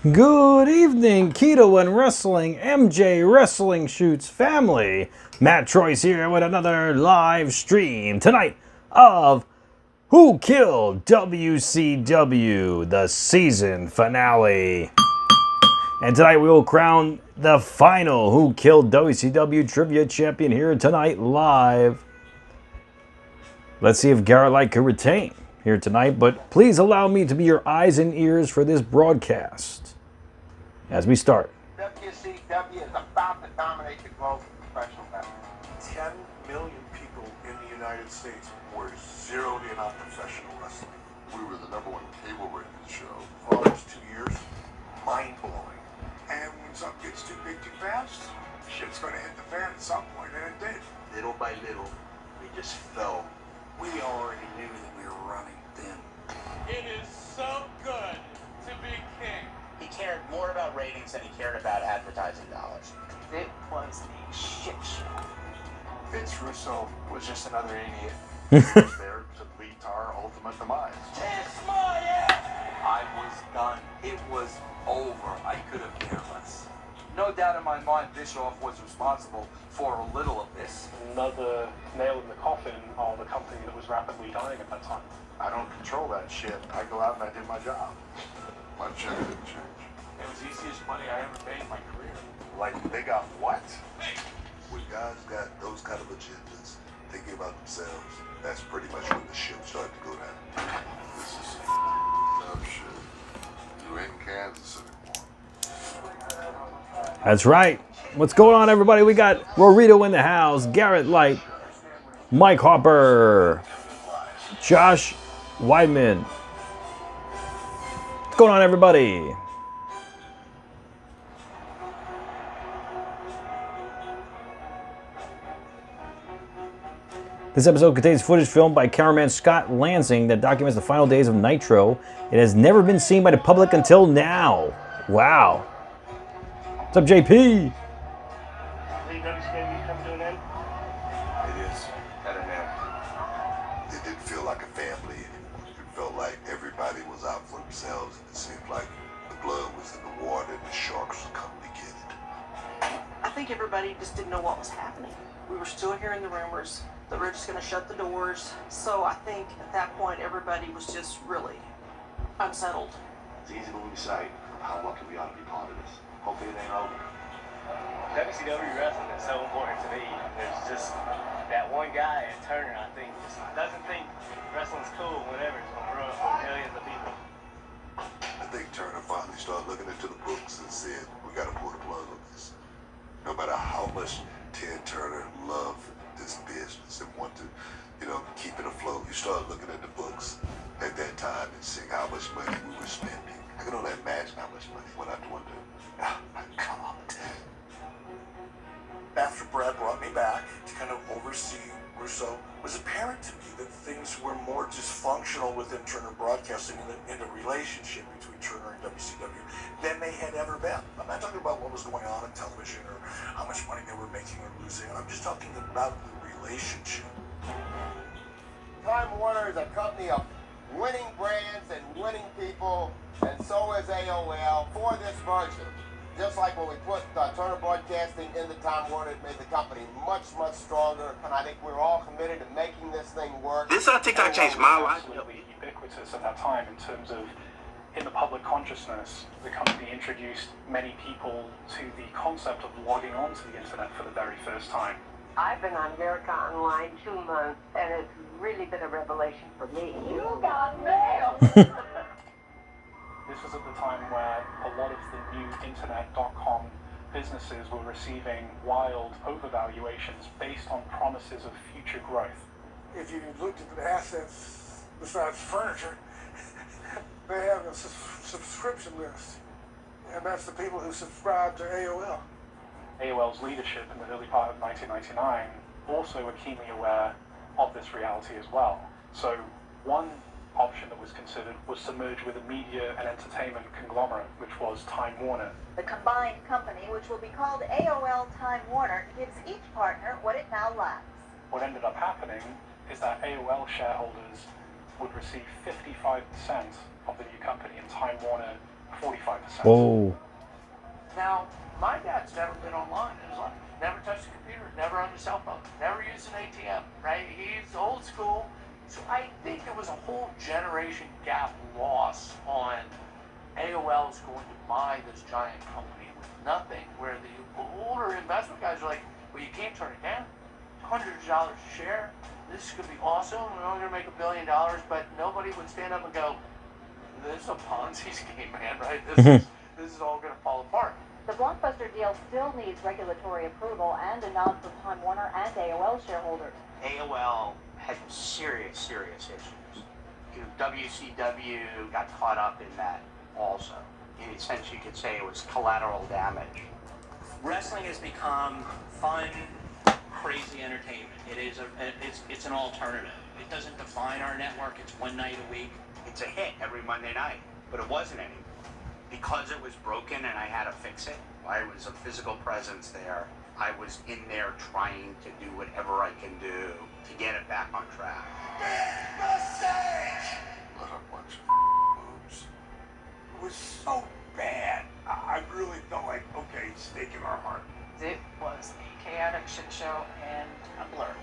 Good evening, Keto and Wrestling, MJ Wrestling Shoots family. MATTROISE here with another live stream tonight of Who Killed WCW, the season finale. And tonight we will crown the final Who Killed WCW Trivia Champion here tonight live. Let's see if Garrett Light can retain here tonight, but please allow me to be your eyes and ears for this broadcast as we start. WCW is about to dominate the globe of professional wrestling. 10 million people in the United States were zeroed in on professional wrestling. We were the #1 cable rated show. For almost 2 years, mind-blowing. And when something gets too big too fast, shit's going to hit the fan at some point, and it did. Little by little, we just fell. We already knew that we were running thin. It is so good to be king. He cared more about ratings than he cared about advertising dollars. It was a shit show. Vince Russo was just another idiot. He was there to lead to our ultimate demise. Kiss my ass! I was done. It was over. I could have cared less. No doubt in my mind, Bischoff was responsible for a little of this. Another nail in the coffin of a company that was rapidly dying at that time. I don't control that shit. I go out and I do my job. My check didn't change. It was the easiest money I ever made in my career. Like, they got what? When guys got those kind of agendas, thinking about themselves, that's pretty much when the ship started to go down. This is dumb shit. You ain't in Kansas anymore. That's right. What's going on, everybody? We got Rorito in the house, Garrett Light, Mike Harper, Josh Weidman. What's going on, everybody? This episode contains footage filmed by cameraman Scott Lansing that documents the final days of Nitro. It has never been seen by the public until now. Wow. What's up, JP? It is at an end. It didn't feel like a family anymore. It felt like everybody was out for themselves, and it seemed like the blood was in the water and the sharks were coming to get it. I think everybody just didn't know what was happening. We were still hearing the rumors that we were just going to shut the doors. So I think at that point, everybody was just really unsettled. It's easy to lose sight of how lucky we ought to be part of this. Hopefully it ain't over. WCW wrestling is so important to me. There's just that one guy at Turner, I think, just doesn't think wrestling's cool whenever it's going to run for millions of people. I think Turner finally started looking into the books and said, we got to pull the plug on this. No matter how much Ted Turner loved this business and wanted to, keep it afloat, you started looking at the books at that time and seeing how much money we were spending. I can only imagine how much money went out the window. Oh my God. After Brad brought me back to kind of oversee Russo, it was apparent to me that things were more dysfunctional within Turner Broadcasting in the relationship between Turner and WCW than they had ever been. I'm not talking about what was going on in television or how much money they were making or losing. I'm just talking about the relationship. Time Warner is a company of winning brands and winning people, and so is AOL for this version. Just like when we put Turner Broadcasting into Time Warner, it made the company much, much stronger, and I think we're all committed to making this thing work. This TikTok changed my life. Absolutely ubiquitous at that time in terms of, in the public consciousness, the company introduced many people to the concept of logging onto the internet for the very first time. I've been on America Online 2 months, and it's really been a revelation for me. You got mail! This was at the time where a lot of the new internet.com businesses were receiving wild overvaluations based on promises of future growth. If you looked at the assets besides furniture, they have a subscription list, and that's the people who subscribe to AOL. AOL's leadership in the early part of 1999 also were keenly aware of this reality as well. So one option that was considered was to merge with a media and entertainment conglomerate, which was Time Warner. The combined company, which will be called AOL Time Warner, gives each partner what it now lacks. What ended up happening is that AOL shareholders would receive 55% of the new company, and Time Warner 45%. Whoa. Now, my dad's never been online in his life. Never touched a computer, never on his cell phone, never used an ATM, right? He's old school. So I think there was a whole generation gap loss on AOL's going to buy this giant company with nothing, where the older investment guys are like, well, you can't turn it down. $100 a share. This could be awesome. We're only going to make $1 billion, but nobody would stand up and go, this is a Ponzi scheme, man, right? This is all going to fall apart. The blockbuster deal still needs regulatory approval and a nod from Time Warner and AOL shareholders. AOL had serious issues. WCW got caught up in that also. In a sense, you could say it was collateral damage. Wrestling has become fun, crazy entertainment. It's an alternative. It doesn't define our network. It's one night a week. It's a hit every Monday night, but it wasn't any. Because it was broken and I had to fix it, I was a physical presence there. I was in there trying to do whatever I can do to get it back on track. Big mistake! What a bunch of boobs. It was so bad. I really felt like, okay, stake in our heart. It was a chaotic shit show and a blur.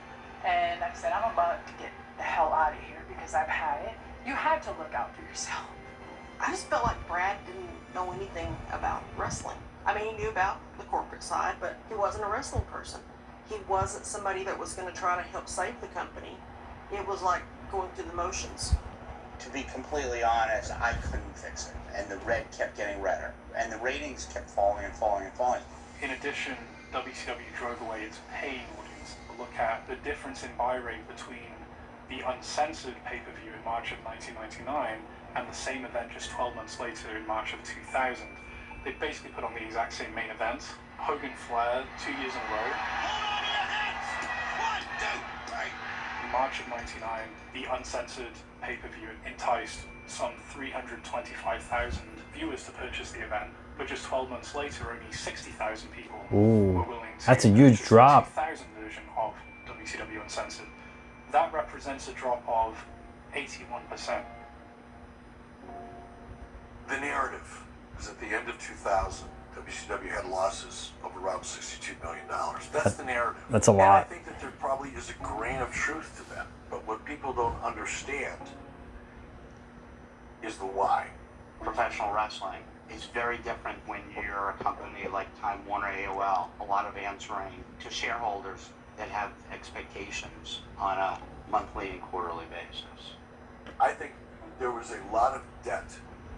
And I said, I'm about to get the hell out of here because I've had it. You had to look out for yourself. I just felt like Brad didn't know anything about wrestling. I mean, he knew about the corporate side, but he wasn't a wrestling person. He wasn't somebody that was going to try to help save the company. It was like going through the motions. To be completely honest, I couldn't fix it. And the red kept getting redder. And the ratings kept falling and falling and falling. In addition, WCW drove away its paying audience. Look at the difference in buy rate between the uncensored pay-per-view in March of 1999 and the same event just 12 months later in March of 2000. They basically put on the exact same main event. Hogan Flair, 2 years in a row. In March of 99, the uncensored pay-per-view enticed some 325,000 viewers to purchase the event, but just 12 months later, only 60,000 people were willing to that's a huge drop. The 2000 version of WCW Uncensored. That represents a drop of 81%. The narrative is at the end of 2000, WCW had losses of around $62 million. That's the narrative. That's a lot. And I think that there probably is a grain of truth to that. But what people don't understand is the why. Professional wrestling is very different when you're a company like Time Warner, AOL. A lot of answering to shareholders that have expectations on a monthly and quarterly basis. I think there was a lot of debt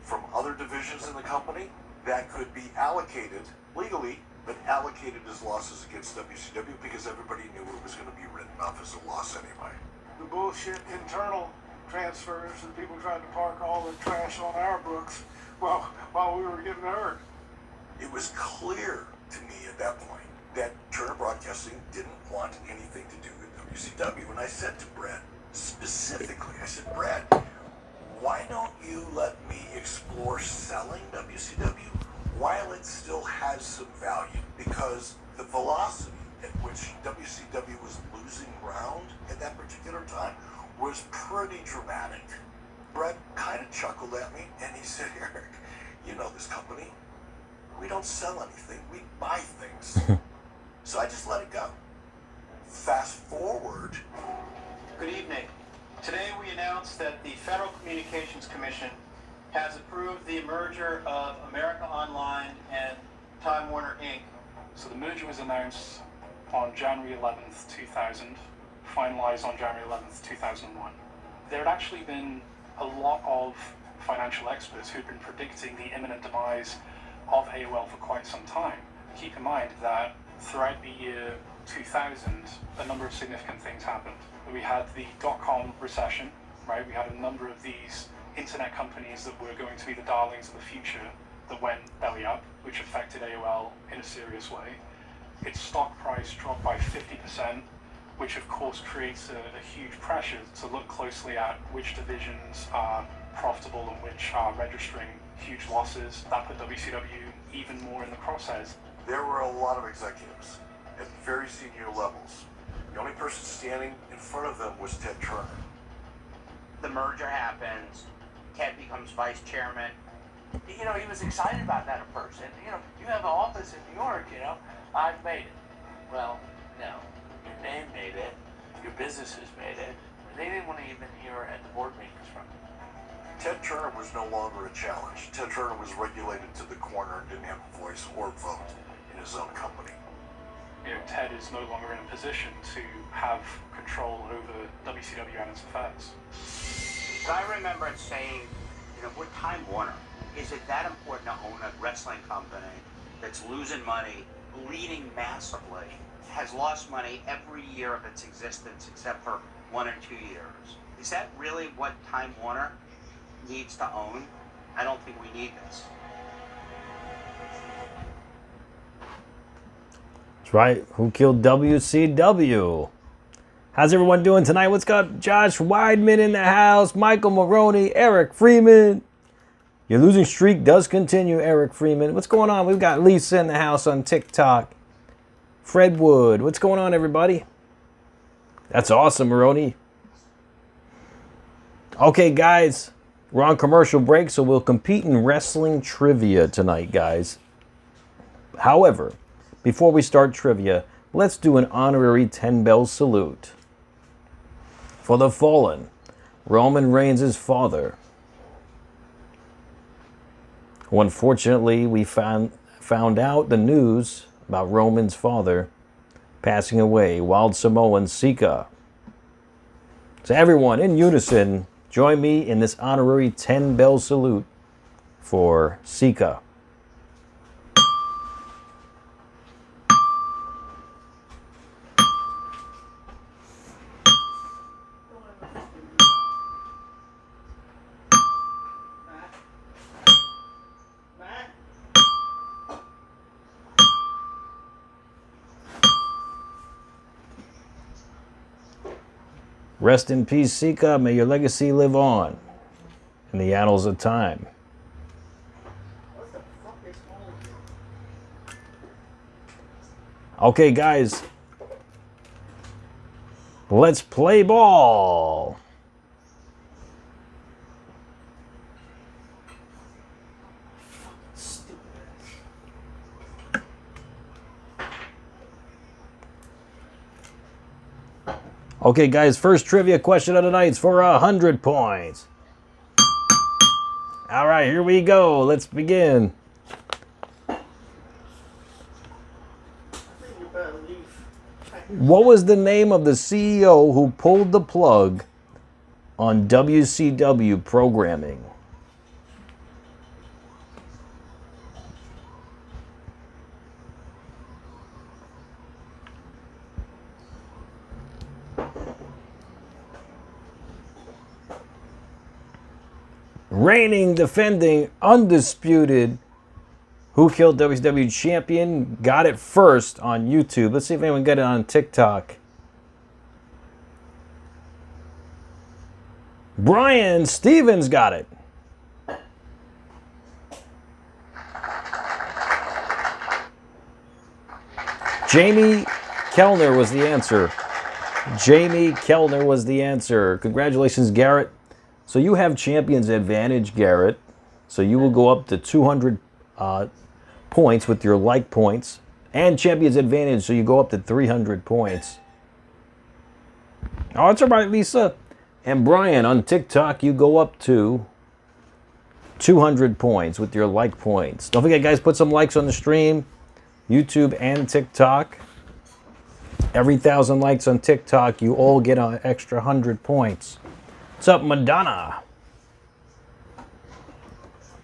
from other divisions in the company that could be allocated legally, but allocated as losses against WCW because everybody knew it was going to be written off as a loss anyway. The bullshit internal transfers and people tried to park all the trash on our books while we were getting hurt. It was clear to me at that point that Turner Broadcasting didn't want anything to do with WCW. And I said to Brad, specifically, I said, Brad, why don't you let me explore selling WCW while it still has some value? Because the velocity at which WCW was losing ground at that particular time was pretty dramatic. Brett kind of chuckled at me and he said, Eric, you know this company, we don't sell anything, we buy things. So I just let it go. Fast forward. Good evening. Today we announced that the Federal Communications Commission has approved the merger of America Online and Time Warner Inc. So the merger was announced on January 11th, 2000, finalized on January 11th, 2001. There had actually been a lot of financial experts who'd been predicting the imminent demise of AOL for quite some time. Keep in mind that throughout the year 2000, a number of significant things happened. We had the dot-com recession, right? We had a number of these internet companies that were going to be the darlings of the future that went belly up, which affected AOL in a serious way. Its stock price dropped by 50%, which of course creates a huge pressure to look closely at which divisions are profitable and which are registering huge losses. That put WCW even more in the crosshairs. There were a lot of executives at very senior levels. The only person standing in front of them was Ted Turner. The merger happens, Ted becomes vice chairman, you know, he was excited about that at first. And, you know, you have an office in New York, you know, I've made it. Well, no, your name made it, your businesses made it. They didn't want to even hear at the board meetings from you. Ted Turner was no longer a challenge. Ted Turner was regulated to the corner and didn't have a voice or vote in his own company. You know, Ted is no longer in a position to have control over WCW and its affairs. I remember saying, you know, with Time Warner, is it that important to own a wrestling company that's losing money, bleeding massively, has lost money every year of its existence except for 1 or 2 years? Is that really what Time Warner needs to own? I don't think we need this. That's right. Who killed WCW? How's everyone doing tonight? What's up? Josh Weidman in the house. Michael Maroney. Eric Freeman. Your losing streak does continue, Eric Freeman. What's going on? We've got Lisa in the house on TikTok. Fred Wood. What's going on, everybody? That's awesome, Maroney. Okay, guys. We're on commercial break, so we'll compete in wrestling trivia tonight, guys. However, before we start trivia, let's do an honorary 10-bell salute. For the fallen, Roman Reigns' father, who unfortunately we found out the news about Roman's father passing away, Wild Samoan Sika. So everyone, in unison, join me in this honorary 10-bell salute for Sika. Rest in peace, Sika. May your legacy live on in the annals of time. Okay, guys. Let's play ball. Okay, guys, first trivia question of the night is for 100 points. All right, here we go. Let's begin. What was the name of the CEO who pulled the plug on WCW programming? Reigning, defending, undisputed Who Killed WCW champion got it first on YouTube. Let's see if anyone got it on TikTok. Brian Stevens got it. Jamie Kellner was the answer. Jamie Kellner was the answer. Congratulations, Garrett. So you have champion's advantage, Garrett. So you will go up to 200 points with your like points. And champion's advantage, so you go up to 300 points. Oh, that's all right, Lisa. And Brian, on TikTok, you go up to 200 points with your like points. Don't forget, guys, put some likes on the stream. YouTube and TikTok. Every 1,000 likes on TikTok, you all get an extra 100 points. What's up, Madonna?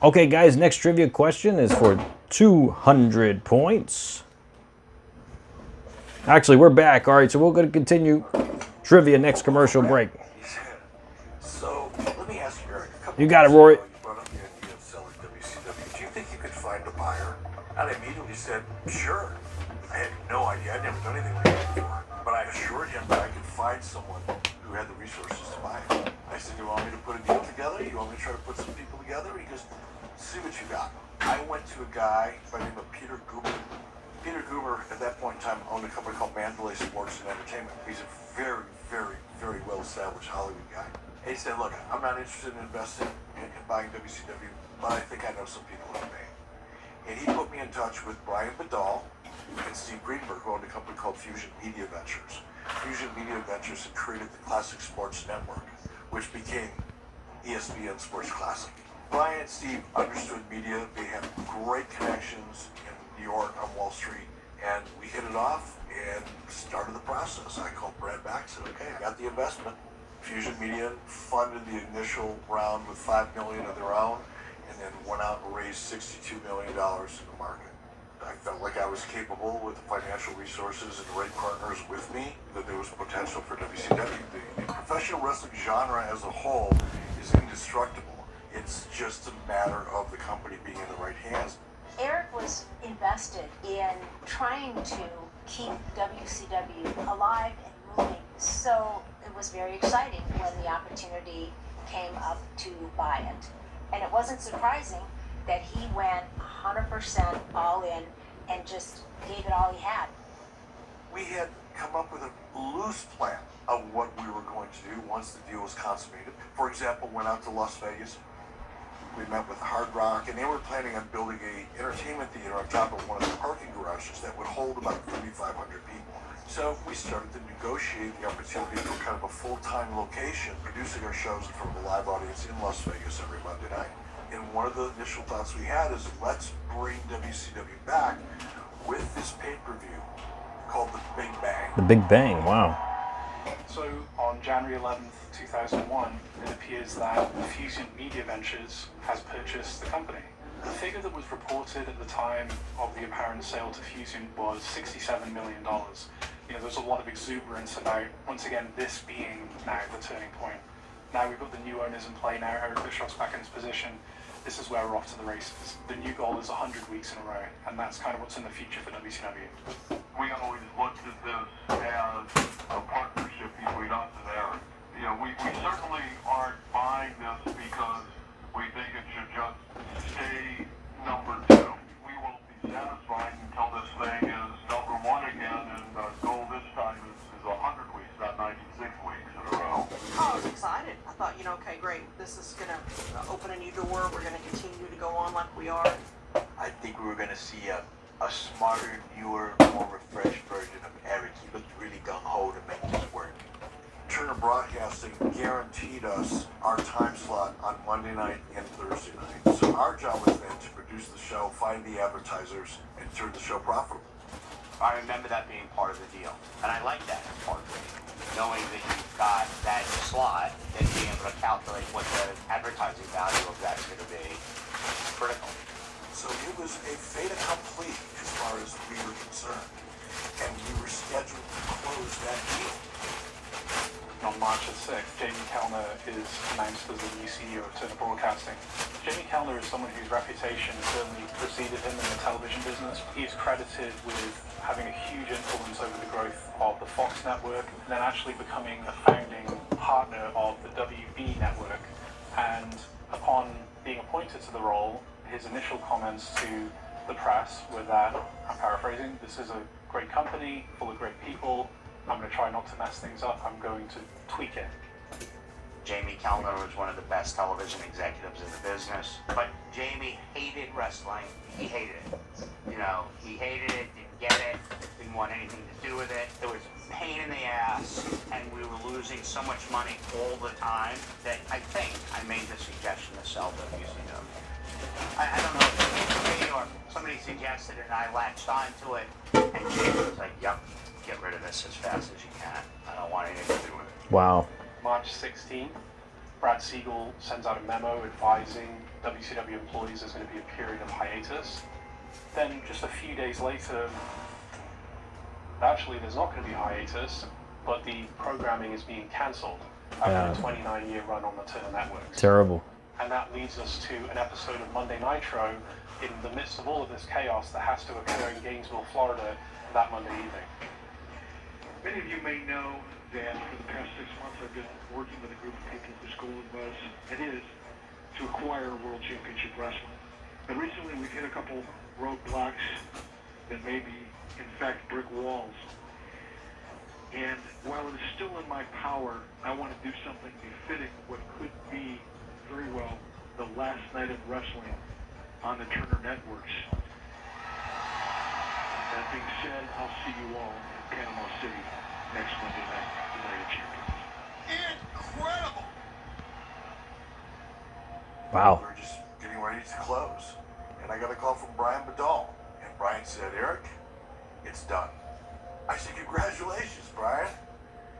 Okay, guys, next trivia question is for 200 points. Actually, we're back. All right, so we're going to continue trivia next commercial break. So, let me ask you, Eric, a couple You got it, Rory. You brought up the idea of selling WCW. Do you think you could find a buyer? And I immediately said, sure. I had no idea. I'd never done anything like that before. But I assured him that I could find someone who had the resources to buy it. I said, you want me to put a deal together? You want me to try to put some people together? He goes, see what you got. I went to a guy by the name of Peter Goober. Peter Goober, at that point in time, owned a company called Mandalay Sports and Entertainment. He's a very, very, very well-established Hollywood guy. And he said, look, I'm not interested in investing in in buying WCW, but I think I know some people who may. And he put me in touch with Brian Badal and Steve Greenberg, who owned a company called Fusion Media Ventures. Fusion Media Ventures had created the Classic Sports Network, which became ESPN Sports Classic. Brian and Steve understood media. They had great connections in New York on Wall Street, and we hit it off and started the process. I called Brad back and said, okay, I got the investment. Fusion Media funded the initial round with $5 million of their own, and then went out and raised $62 million in the market. I felt like I was capable with the financial resources and the right partners with me, that there was potential for WCW. The professional wrestling genre as a whole is indestructible. It's just a matter of the company being in the right hands. Eric was invested in trying to keep WCW alive and moving, so it was very exciting when the opportunity came up to buy it. And it wasn't surprising that he went 100% all in and just gave it all he had. We had come up with a loose plan of what we were going to do once the deal was consummated. For example, went out to Las Vegas. We met with Hard Rock, and they were planning on building an entertainment theater on top of one of the parking garages that would hold about 3,500 people. So we started to negotiate the opportunity for kind of a full-time location, producing our shows in front of a live audience in Las Vegas every Monday night. And one of the initial thoughts we had is, let's bring WCW back with this pay-per-view called The Big Bang. The Big Bang, wow. So on January 11th, 2001, it appears that Fusion Media Ventures has purchased the company. The figure that was reported at the time of the apparent sale to Fusion was $67 million. You know, there's a lot of exuberance about, once again, this being now the turning point. Now we've got the new owners in play now, Eric Bischoff's back in his position. This is where we're off to the races. The new goal is 100 weeks in a row, and that's kind of what's in the future for WCW. We always looked at this as a partnership between us and Eric. You know, we certainly aren't buying this because we think it should just stay number 2. We won't be satisfied until this thing is number 1 again, and the goal this time is 100 weeks, not 96 weeks in a row. Oh, I was excited. I thought, you know, okay, great. This is going to open a new door. We're going to continue to go on like we are. I think we were going to see a smarter, newer, more refreshed version of Eric. He looked really gung-ho to make this work. Turner Broadcasting guaranteed us our time slot on Monday night and Thursday night. So our job was then to produce the show, find the advertisers, and turn the show profitable. I remember that being part of the deal, and I like that part of it. Knowing that you've got that slot and being able to calculate what the advertising value of that's going to be, critical. So it was a fait accompli as far as we were concerned, and we were scheduled to close that deal. On March the 6th, Jamie Kellner is announced as the new CEO of Turner Broadcasting. Jamie Kellner is someone whose reputation certainly preceded him in the television business. He is credited with having a huge influence over the growth of the Fox network, and then actually becoming a founding partner of the WB network. And upon being appointed to the role, his initial comments to the press were that, I'm paraphrasing, this is a great company, full of great people. I'm going to try not to mess things up. I'm going to tweak it. Jamie Kellner was one of the best television executives in the business, but Jamie hated wrestling. He hated it. You know, he hated it, didn't get it, didn't want anything to do with it. It was a pain in the ass, and we were losing so much money all the time that I think I made the suggestion to sell WCW. I don't know if it came from me or somebody suggested it and I latched onto it, and Jamie was like, yep, get rid of this as fast as you can. I don't want anything to do with it. Wow. March 16th, Brad Siegel sends out a memo advising WCW employees there's going to be a period of hiatus. Then just a few days later, actually there's not going to be a hiatus, but the programming is being cancelled after a 29-year run on the Turner networks. Terrible. And that leads us to an episode of Monday Nitro in the midst of all of this chaos that has to occur in Gainesville, Florida that Monday evening. Many of you may know that for the past 6 months I've been working with a group of people whose goal it is to acquire World Championship Wrestling. But recently we've hit a couple roadblocks that may be, in fact, brick walls. And while it is still in my power, I want to do something befitting what could be very well the last night of wrestling on the Turner networks. That being said, I'll see you all in Panama City next Monday night, the Night of Champions. Incredible! Wow. We were just getting ready to close, and I got a call from Brian Badal, and Brian said, Eric, it's done. I said, congratulations, Brian.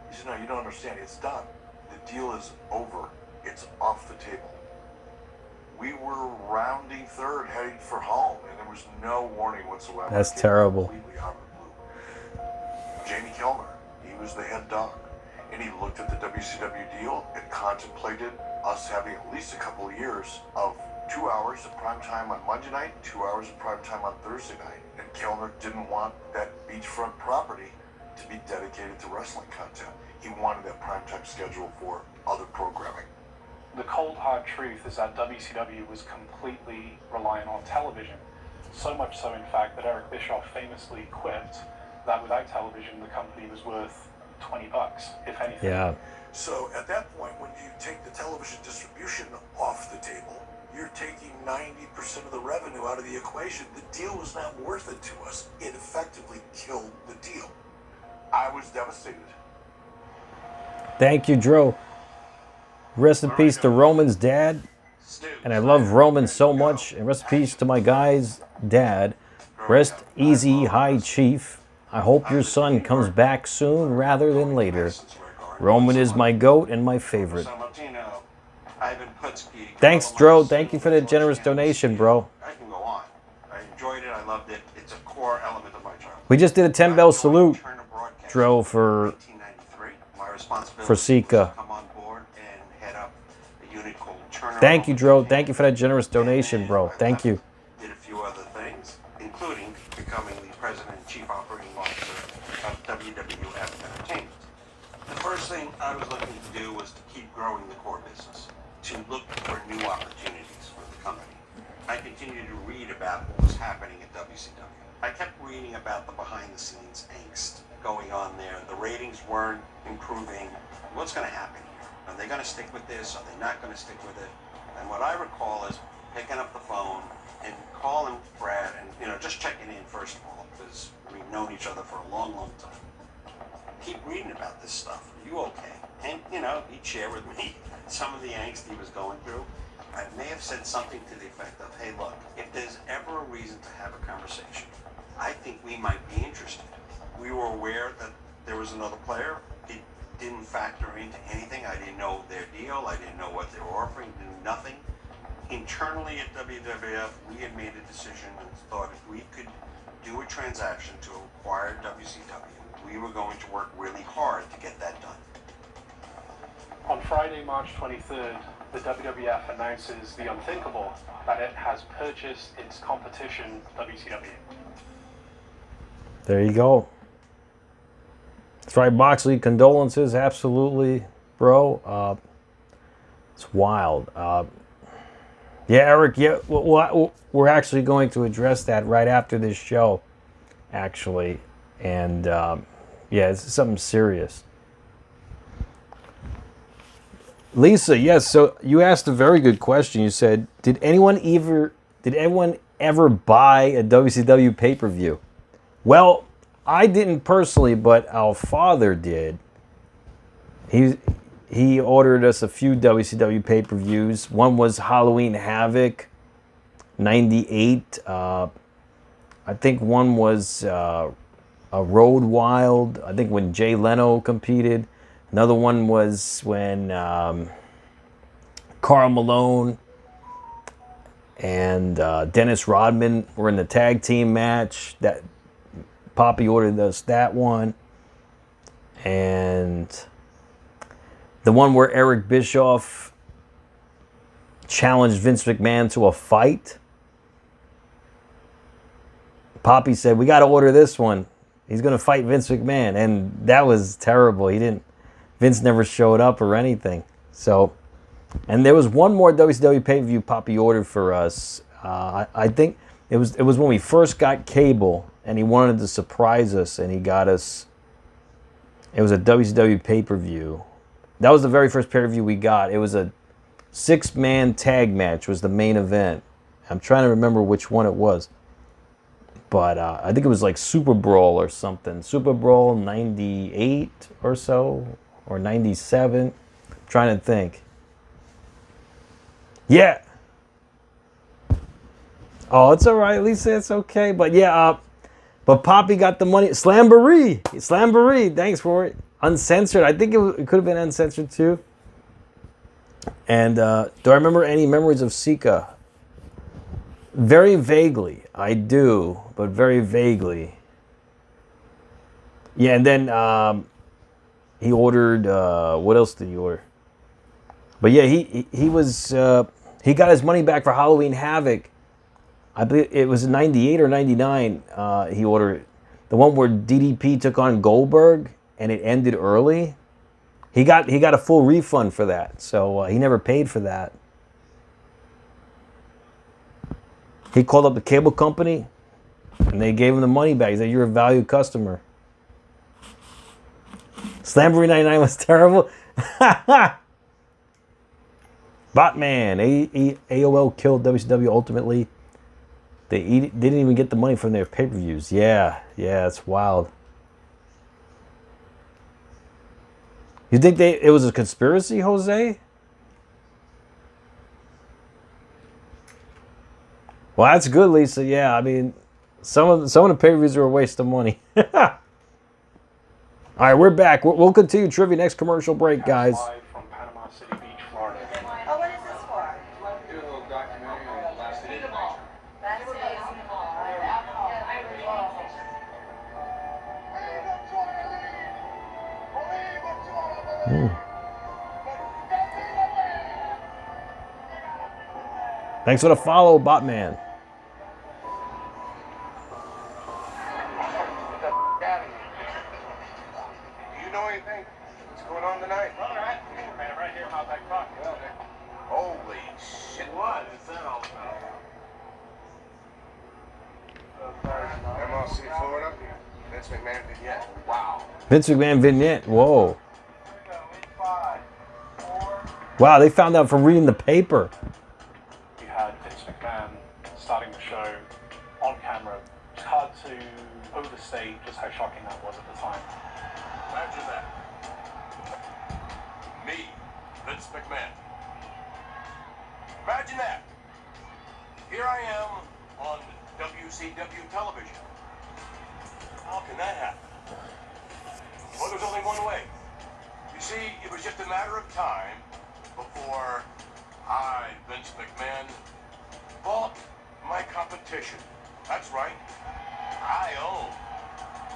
He said, no, you don't understand. It's done. The deal is over. It's off the table. We were rounding third, heading for home, and there was no warning whatsoever. That's terrible. Completely out of the blue. Jamie Kellner, he was the head dog, and he looked at the WCW deal and contemplated us having at least a couple of years of 2 hours of prime time on Monday night, 2 hours of prime time on Thursday night. And Kellner didn't want that beachfront property to be dedicated to wrestling content. He wanted that primetime schedule for other programming. The cold hard truth is that WCW was completely reliant on television. So much so, in fact, that Eric Bischoff famously quipped that without television, the company was worth $20, if anything. Yeah. So at that point, when you take the television distribution off the table, you're taking 90% of the revenue out of the equation. The deal was not worth it to us. It effectively killed the deal. I was devastated. Thank you, Dro. Rest in peace to Roman's dad. And I love Roman so much. And rest in peace to my guy's dad. Rest easy, High Chief. I hope your son comes back soon rather than later. Roman is my goat and my favorite. Thanks, Dro. Thank you for the generous donation, bro. I can go on. I enjoyed it. I loved it. It's a core element of my childhood. We just did a 10-bell salute, Dro, for Sika. Thank you, Dro. Thank you for that generous donation, bro. Thank you. Did a few other things, including becoming the president and chief operating officer of WWF Entertainment. The first thing I was looking to do was to keep growing the core business, to look for new opportunities for the company. I continued to read about what was happening at WCW. I kept reading about the behind-the-scenes angst going on there. The ratings weren't improving. What's going to happen here? Are they going to stick with this? Are they not going to stick with it? And what I recall is picking up the phone and calling Brad and, just checking in first of all, because we've known each other for a long, long time. Keep reading about this stuff. Are you okay? And, he'd share with me some of the angst he was going through. I may have said something to the effect of, hey, look, if there's ever a reason to have a conversation, I think we might be interested. We were aware that there was another player. It didn't factor into anything. I didn't know their deal. I didn't know what they were offering. Knew nothing. Internally at WWF, we had made a decision and thought if we could do a transaction to acquire WCW, we were going to work really hard to get that done. On Friday, March 23rd, the WWF announces the unthinkable, that it has purchased its competition, WCW. There you go. That's right, Boxley. Condolences, absolutely, bro. It's wild. Yeah, Eric, yeah, we're actually going to address that right after this show, actually. And, yeah, it's something serious. Lisa, yes, so you asked a very good question. You said, did anyone ever buy a WCW pay-per-view? Well, I didn't personally, but our father did. He ordered us a few WCW pay-per-views. One was Halloween Havoc, 98. I think one was a Road Wild, I think when Jay Leno competed. Another one was when Karl Malone and Dennis Rodman were in the tag team match. That Poppy ordered us that one. And the one where Eric Bischoff challenged Vince McMahon to a fight. Poppy said, we got to order this one. He's going to fight Vince McMahon. And that was terrible. Vince never showed up or anything. So, and there was one more WCW pay-per-view Poppy ordered for us. I think it was when we first got cable, and he wanted to surprise us, and he got us. It was a WCW pay-per-view. That was the very first pay-per-view we got. It was a 6-man tag match was the main event. I'm trying to remember which one it was. But I think it was like Super Brawl or something. Super Brawl 98 or so. Or 97. I'm trying to think. Yeah. Oh, it's all right. At least it's okay. But yeah, but Poppy got the money. Slamboree. Slamboree. Thanks for it. Uncensored. I think it could have been uncensored too. And do I remember any memories of Sika? Very vaguely. I do, but very vaguely. Yeah, and then he ordered, what else did he order? But yeah, he was, he got his money back for Halloween Havoc. I believe it was 98 or 99. He ordered the one where DDP took on Goldberg and it ended early. He got a full refund for that, so he never paid for that. He called up the cable company and they gave him the money back. He said, "You're a valued customer." Slamboree 99 was terrible. Botman, AOL killed WCW ultimately. They didn't even get the money from their pay-per-views. Yeah, it's wild. You think it was a conspiracy, Jose? Well, that's good, Lisa. Yeah, I mean, some of the pay-per-views are a waste of money. All right, we're back. We'll continue trivia next commercial break, guys. Live from Panama City Beach, Florida. Oh, what is this for? Do a little documentary on the last day of Nitro. That's Thanks for the follow, Botman. Do you know anything? What's going on tonight? Man, right here in my back pocket. Holy shit. What is that all about? MLC Florida? Vince McMahon vignette. Wow. Vince McMahon vignette. Whoa. Wow, they found out from reading the paper. We had Vince McMahon starting the show on camera. It's hard to overstate just how shocking that was at the time. Imagine that. Me, Vince McMahon. Imagine that. Here I am on WCW television. How can that happen? Well, there's only one way. You see, it was just a matter of time before I, Vince McMahon, bought my competition. That's right. I own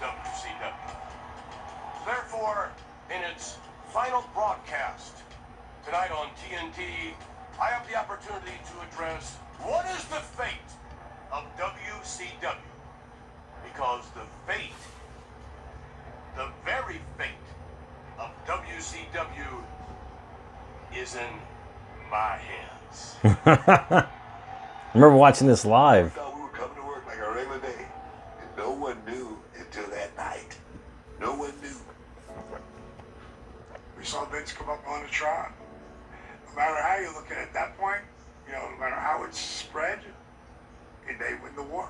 WCW. Therefore, in its final broadcast tonight on TNT, I have the opportunity to address what is the fate of WCW. Because the fate, the very fate of WCW is in my hands. I remember watching this live. I thought we were coming to work like a regular day, and no one knew until that night. No one knew. We saw Vince come up on the Tron. No matter how you look at it at that point, no matter how it's spread, they win the war.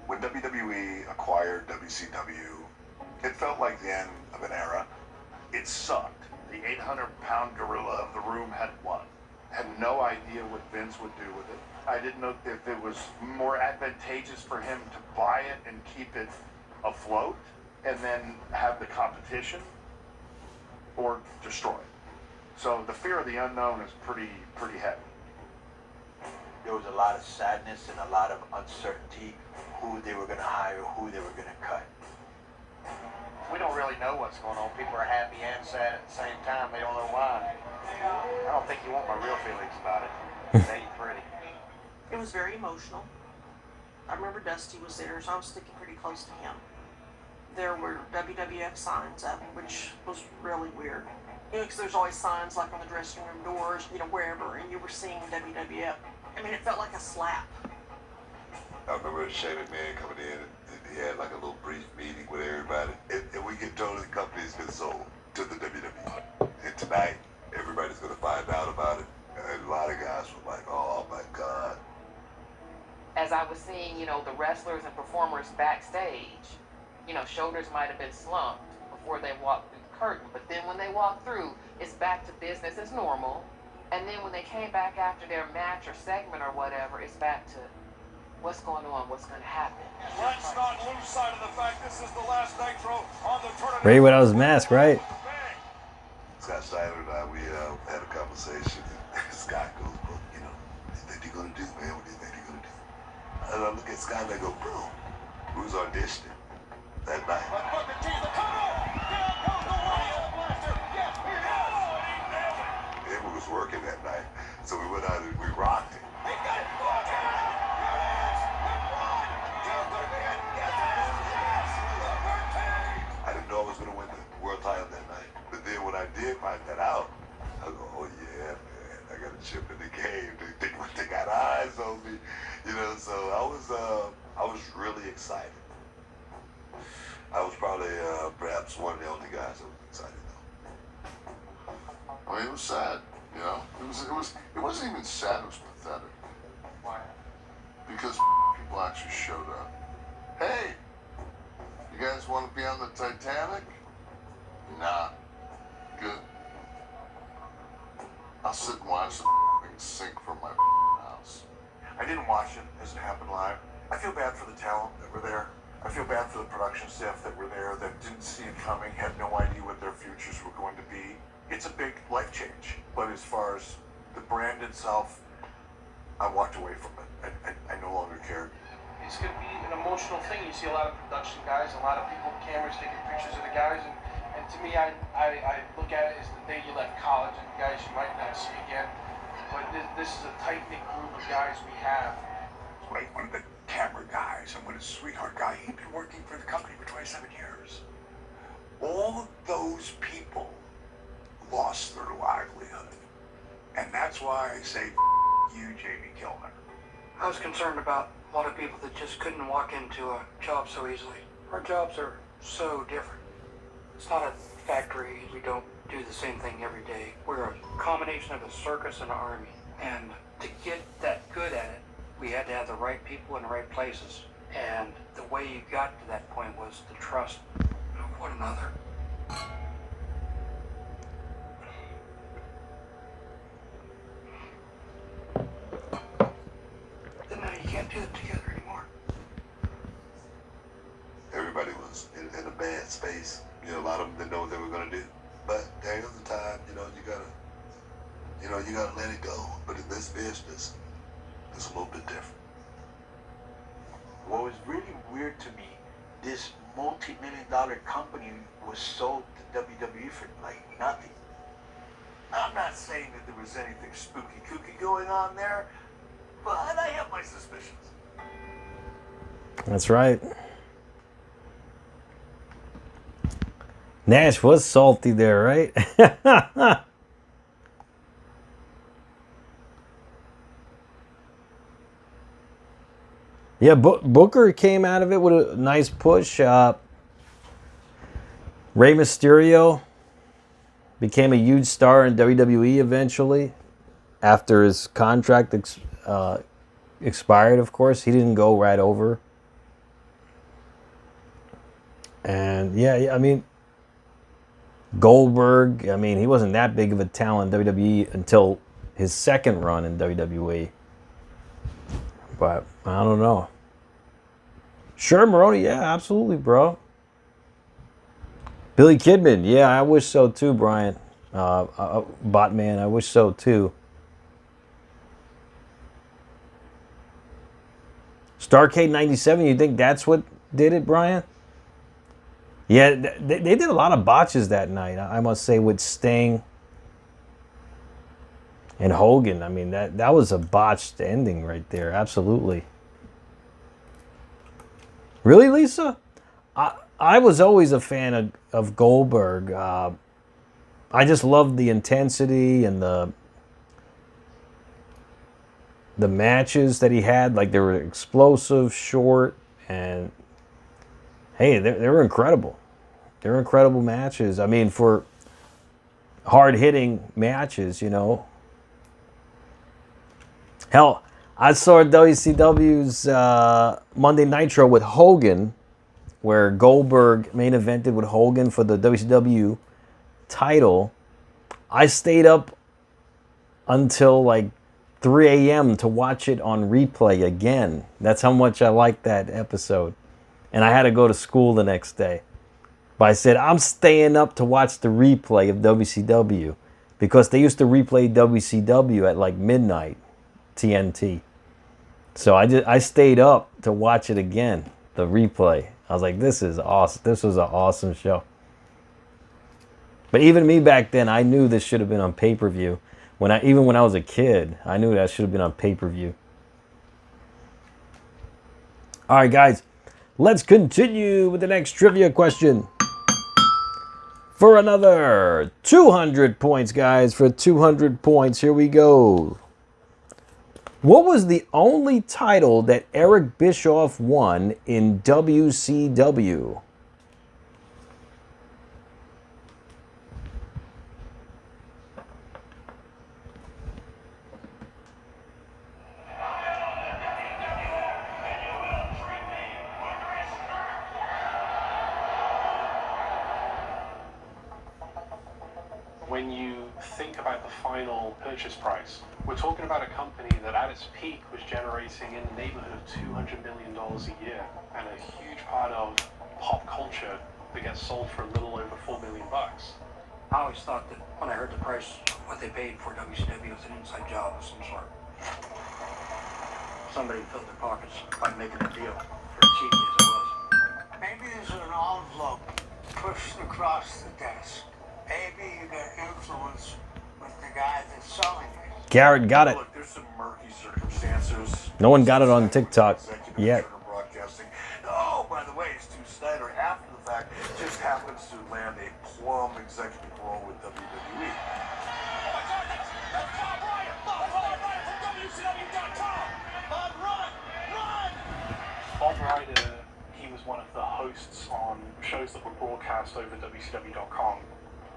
When WWE acquired WCW, it felt like the end of an era. It sucked. The 800-pound gorilla of the room had won. Had no idea what Vince would do with it. I didn't know if it was more advantageous for him to buy it and keep it afloat and then have the competition or destroy it. So the fear of the unknown is pretty heavy. There was a lot of sadness and a lot of uncertainty who they were going to hire, who they were going to cut. We don't really know what's going on. People are happy and sad at the same time. They don't know why. I don't think you want my real feelings about it. It ain't pretty. It was very emotional. I remember Dusty was there, so I was sticking pretty close to him. There were WWF signs up, which was really weird. Because there's always signs like on the dressing room doors, wherever, and you were seeing WWF. I mean, it felt like a slap. I remember Shane McMahon coming in, and he had like a little brief meeting with everybody, and we get told the company's been sold to the WWE. And tonight, everybody's going to find out about it. And a lot know, the wrestlers and performers backstage, you know, shoulders might have been slumped before they walked through the curtain, but then when they walked through, it's back to business as normal. And then when they came back after their match or segment or whatever, it's back to what's going on, what's going to happen. Let's not lose sight of the fact this is the last Nitro on the tournament. Ready without his mask, right? Scott Steiner and I, we had a conversation. Scott goes, "Bro, you know, what do you think you're gonna do, man? What do you think you're gonna do?" And I look at Scott and I go, "Bro, we was auditioning that night." Edward was working that night, so we went out and we rocked it. I didn't know I was gonna win the world title that night, but then when I did find that out, I go, "Oh yeah, man, I got a chip in the game. They got eyes on me, you know." So I was really excited. I was probably perhaps one of the only guys that was excited though. I mean, it was sad, you know. It wasn't even sad. It was pathetic. Why? Because people actually showed up. Hey, you guys want to be on the Titanic? Nah. Good. I'll sit and watch the thing sink from my house. I didn't watch it as it happened live. I feel bad for the talent that were there. I feel bad for the production staff that were there that didn't see it coming, had no idea what their futures were going to be. It's a big life change. But as far as the brand itself, I walked away from it. I no longer cared. It's going to be an emotional thing. You see a lot of production guys, a lot of people with cameras taking pictures of the guys, and to me, I look at it as the day you left college and the guys you might not see again. But this is a tight-knit group of guys we have. Like one of the camera guys and what a sweetheart guy. He'd been working for the company for 27 years. All of those people lost their livelihood. And that's why I say you, Jamie Kellner. I was concerned about a lot of people that just couldn't walk into a job so easily. Our jobs are so different. It's not a factory. We don't do the same thing every day. We're a combination of a circus and an army. And to get that good at it, we had to have the right people in the right places. And the way you got to that point was the trust of one another. Then now you can't do it together anymore. Everybody was in a bad space. You know, a lot of them didn't know what they were gonna do. But there was a time, you gotta let it go. But in this business, it's a little bit different. What was really weird to me, this multi-million-dollar company was sold to WWE for like nothing. I'm not saying that there was anything spooky kooky going on there, but I have my suspicions. That's right. Nash was salty there, right? Yeah, Booker came out of it with a nice push. Rey Mysterio became a huge star in WWE eventually. After his contract expired, of course. He didn't go right over. And, yeah, I mean, Goldberg, I mean, he wasn't that big of a talent in WWE until his second run in WWE. But I don't know. Sure, Maroney, yeah, absolutely, bro. Billy Kidman, yeah, I wish so too, Brian. Botman, I wish so too. Starrcade 97, you think that's what did it, Brian? Yeah, they did a lot of botches that night, I must say, with Sting and Hogan. I mean, that was a botched ending right there, absolutely. Really, Lisa? I was always a fan of Goldberg. I just loved the intensity and the matches that he had. Like, they were explosive, short, and hey, they were incredible. They were incredible matches. I mean, for hard-hitting matches, you know. Hell, I saw WCW's Monday Nitro with Hogan, where Goldberg main evented with Hogan for the WCW title. I stayed up until like 3 a.m. to watch it on replay again. That's how much I liked that episode. And I had to go to school the next day. But I said, I'm staying up to watch the replay of WCW. Because they used to replay WCW at like midnight, TNT. So I stayed up to watch it again, the replay. I was like, this is awesome. This was an awesome show. But even me back then, I knew this should have been on pay-per-view. Even when I was a kid, I knew that should have been on pay-per-view. All right, guys, let's continue with the next trivia question. For another 200 points, guys. For 200 points, here we go. What was the only title that Eric Bischoff won in WCW? When you think about the final purchase price, we're talking about a company that at its peak was generating in the neighborhood of $200 million a year, and a huge part of pop culture that gets sold for a little over $4 million. I always thought that when I heard the price, what they paid for WCW was an inside job of some sort. Somebody filled their pockets by making a deal, for as cheap as it was. Maybe there's an envelope pushed across the desk. Maybe you get influence with the guy that's selling it. Garrett got it. Look, there's some murky circumstances. No one got it on TikTok yet. Broadcasting. Oh, by the way, Stu Snyder, after the fact, just happens to land a plum executive role with WWE. Oh my God, that's Bob Ryan! Bob Ryan from WCW.com! Bob, run! Bob Ryder, he was one of the hosts on shows that were broadcast over WCW.com.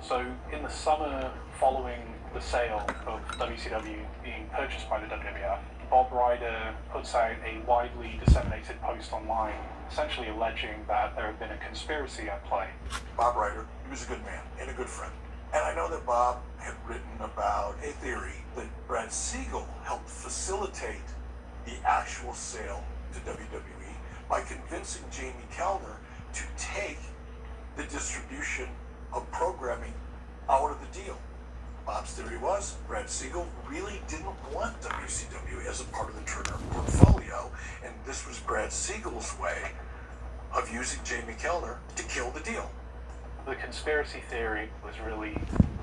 So in the summer following the sale of WCW being purchased by the WWF, Bob Ryder puts out a widely disseminated post online, essentially alleging that there had been a conspiracy at play. Bob Ryder, he was a good man and a good friend. And I know that Bob had written about a theory that Brad Siegel helped facilitate the actual sale to WWE by convincing Jamie Kellner to take the distribution of programming out of the deal. Bob's theory was Brad Siegel really didn't want WCW as a part of the Turner portfolio, and this was Brad Siegel's way of using Jamie Kellner to kill the deal. The conspiracy theory was really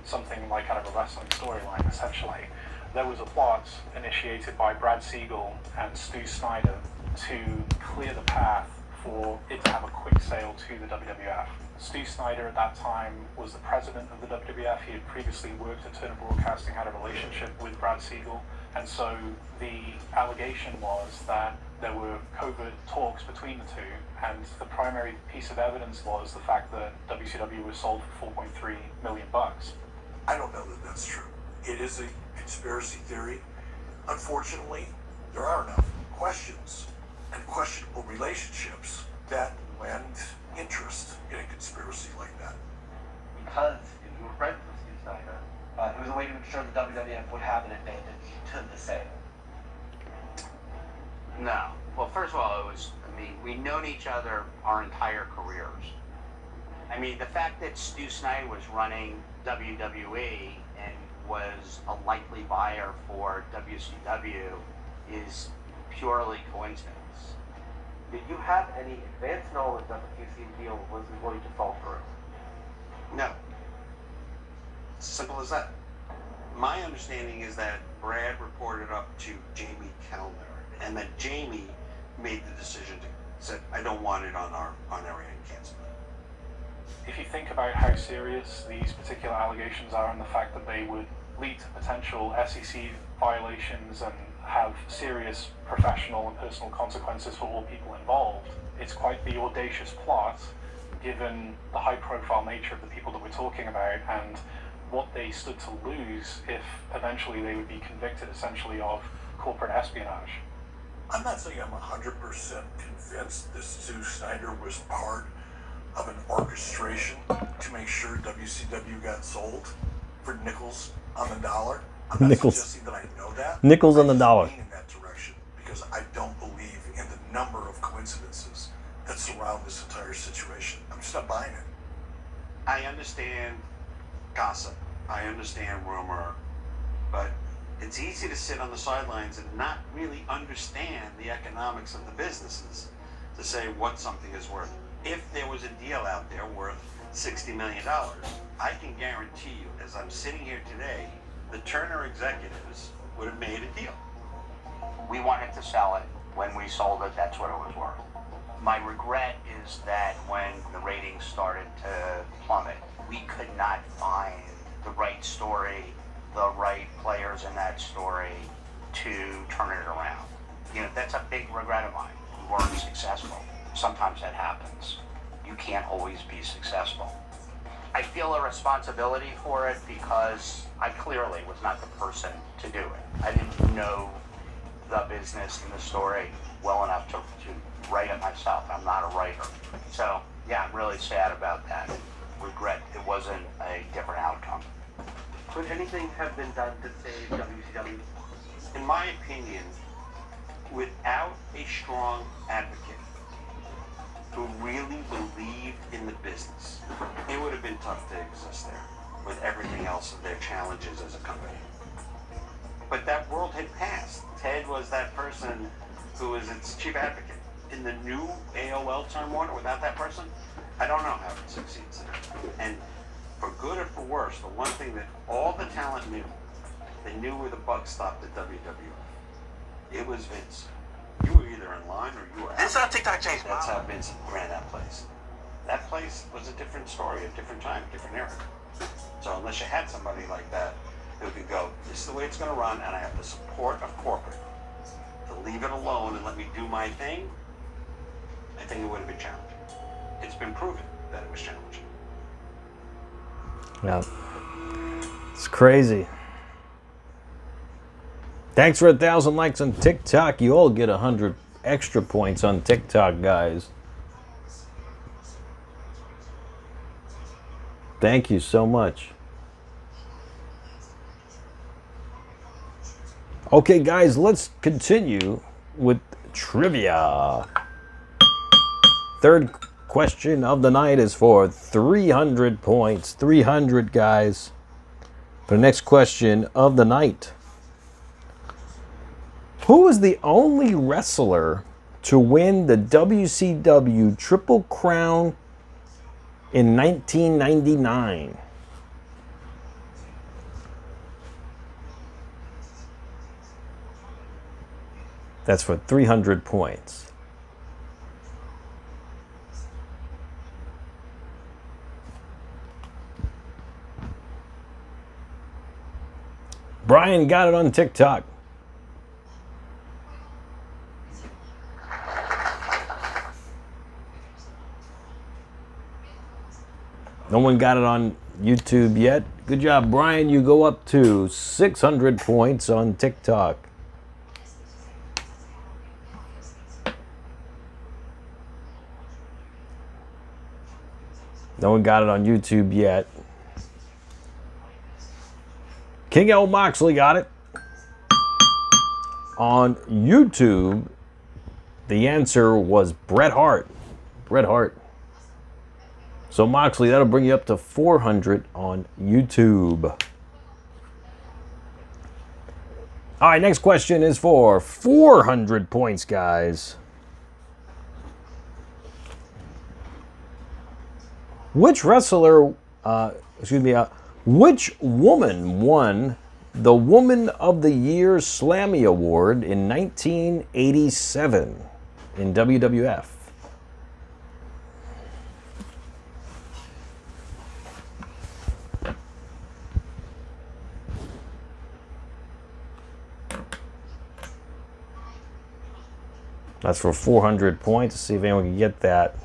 something like kind of a wrestling storyline, essentially. There was a plot initiated by Brad Siegel and Stu Snyder to clear the path for it to have a quick sale to the WWF. Stu Snyder at that time was the president of the WWF. He had previously worked at Turner Broadcasting, had a relationship with Brad Siegel, and so the allegation was that there were covert talks between the two, and the primary piece of evidence was the fact that WCW was sold for $4.3 million. I don't know that that's true. It is a conspiracy theory. Unfortunately, there are enough questions and questionable relationships that lend interest in a conspiracy like that. Because if you were friends with Stu Snyder, it was a way to ensure the WWF would have an advantage to the sale. No. Well, first of all, we've known each other our entire careers. I mean, the fact that Stu Snyder was running WWE and was a likely buyer for WCW is purely coincidence. Did you have any advance knowledge that the QC deal wasn't going to fall through? No. Simple as that. My understanding is that Brad reported up to Jamie Kellner, and that Jamie made the decision to say, I don't want it on our end, cancel it. If you think about how serious these particular allegations are and the fact that they would lead to potential SEC violations and have serious professional and personal consequences for all people involved, it's quite the audacious plot given the high-profile nature of the people that we're talking about and what they stood to lose if eventually they would be convicted essentially of corporate espionage. I'm not saying I'm 100% convinced this Sue Snyder was part of an orchestration to make sure WCW got sold for nickels on the dollar. I'm not Nickels. suggesting that I know that. Nickels on the dollar. I just lean in that direction because I don't believe in the number of coincidences that surround this entire situation. I'm just not buying it. I understand gossip. I understand rumor. But it's easy to sit on the sidelines and not really understand the economics of the businesses to say what something is worth. If there was a deal out there worth $60 million, I can guarantee you, as I'm sitting here today, the Turner executives would have made a deal. We wanted to sell it. When we sold it, that's what it was worth. My regret is that when the ratings started to plummet, we could not find the right story, the right players in that story to turn it around. You know, that's a big regret of mine. We weren't successful. Sometimes that happens. You can't always be successful. I feel a responsibility for it because I clearly was not the person to do it. I didn't know the business and the story well enough to write it myself. I'm not a writer. So, yeah, I'm really sad about that. Regret it wasn't a different outcome. Could anything have been done to save WCW? In my opinion, without a strong advocate who really believed in the business, it would have been tough to exist there with everything else of their challenges as a company. But that world had passed. Ted was that person who was its chief advocate. In the new AOL Time Warner, without that person, I don't know how it succeeds there. And for good or for worse, the one thing that all the talent knew, they knew where the buck stopped at WWF. It was Vince. You were either in line or you were out. That's how Tik Tok changed. That's how Vince ran that place. That place was a different story, a different time, a different era. So unless you had somebody like that who could go, this is the way it's going to run, and I have the support of corporate to leave it alone and let me do my thing, I think it would have been challenging. It's been proven that it was challenging. Yeah. It's crazy. Thanks for 1,000 likes on TikTok. You all get 100 extra points on TikTok, guys. Thank you so much. Okay, guys, let's continue with trivia. Third question of the night is for 300 points. 300, guys. For the next question of the night. Who was the only wrestler to win the WCW Triple Crown in 1999? That's for 300 points. Brian got it on TikTok. No one got it on YouTube yet. Good job, Brian. You go up to 600 points on TikTok. No one got it on YouTube yet. King L. Moxley got it. On YouTube, the answer was Bret Hart. Bret Hart. So Moxley, that'll bring you up to 400 on YouTube. All right, next question is for 400 points, guys. Which wrestler, which woman won the Woman of the Year Slammy Award in 1987 in WWF? That's for 400 points. Let's see if anyone can get that.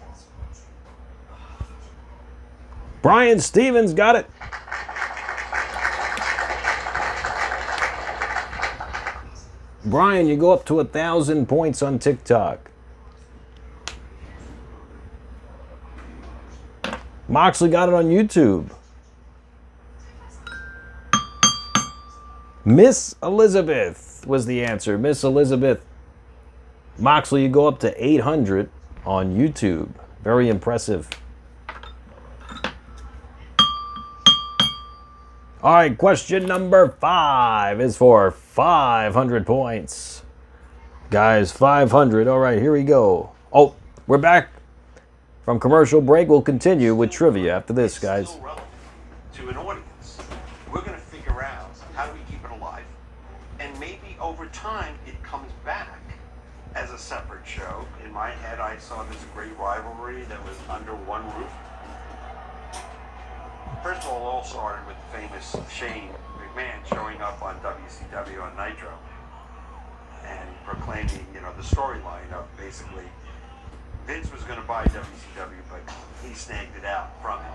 Brian Stevens got it. Brian, you go up to 1,000 points on TikTok. Moxley got it on YouTube. Miss Elizabeth was the answer. Miss Elizabeth. Moxley, you go up to 800 on YouTube. Very impressive. All right, question number 5 is for 500 points. Guys, 500. All right, here we go. Oh, we're back from commercial break. We'll continue with trivia after this, guys. To an audience, we're going to figure out how do we keep it alive, and maybe over time it comes back as a separate show. In my head, I saw this great rivalry that was under one roof. First of all, it all started with the famous Shane McMahon showing up on WCW on Nitro and proclaiming, you know, the storyline of basically Vince was going to buy WCW, but he snagged it out from him.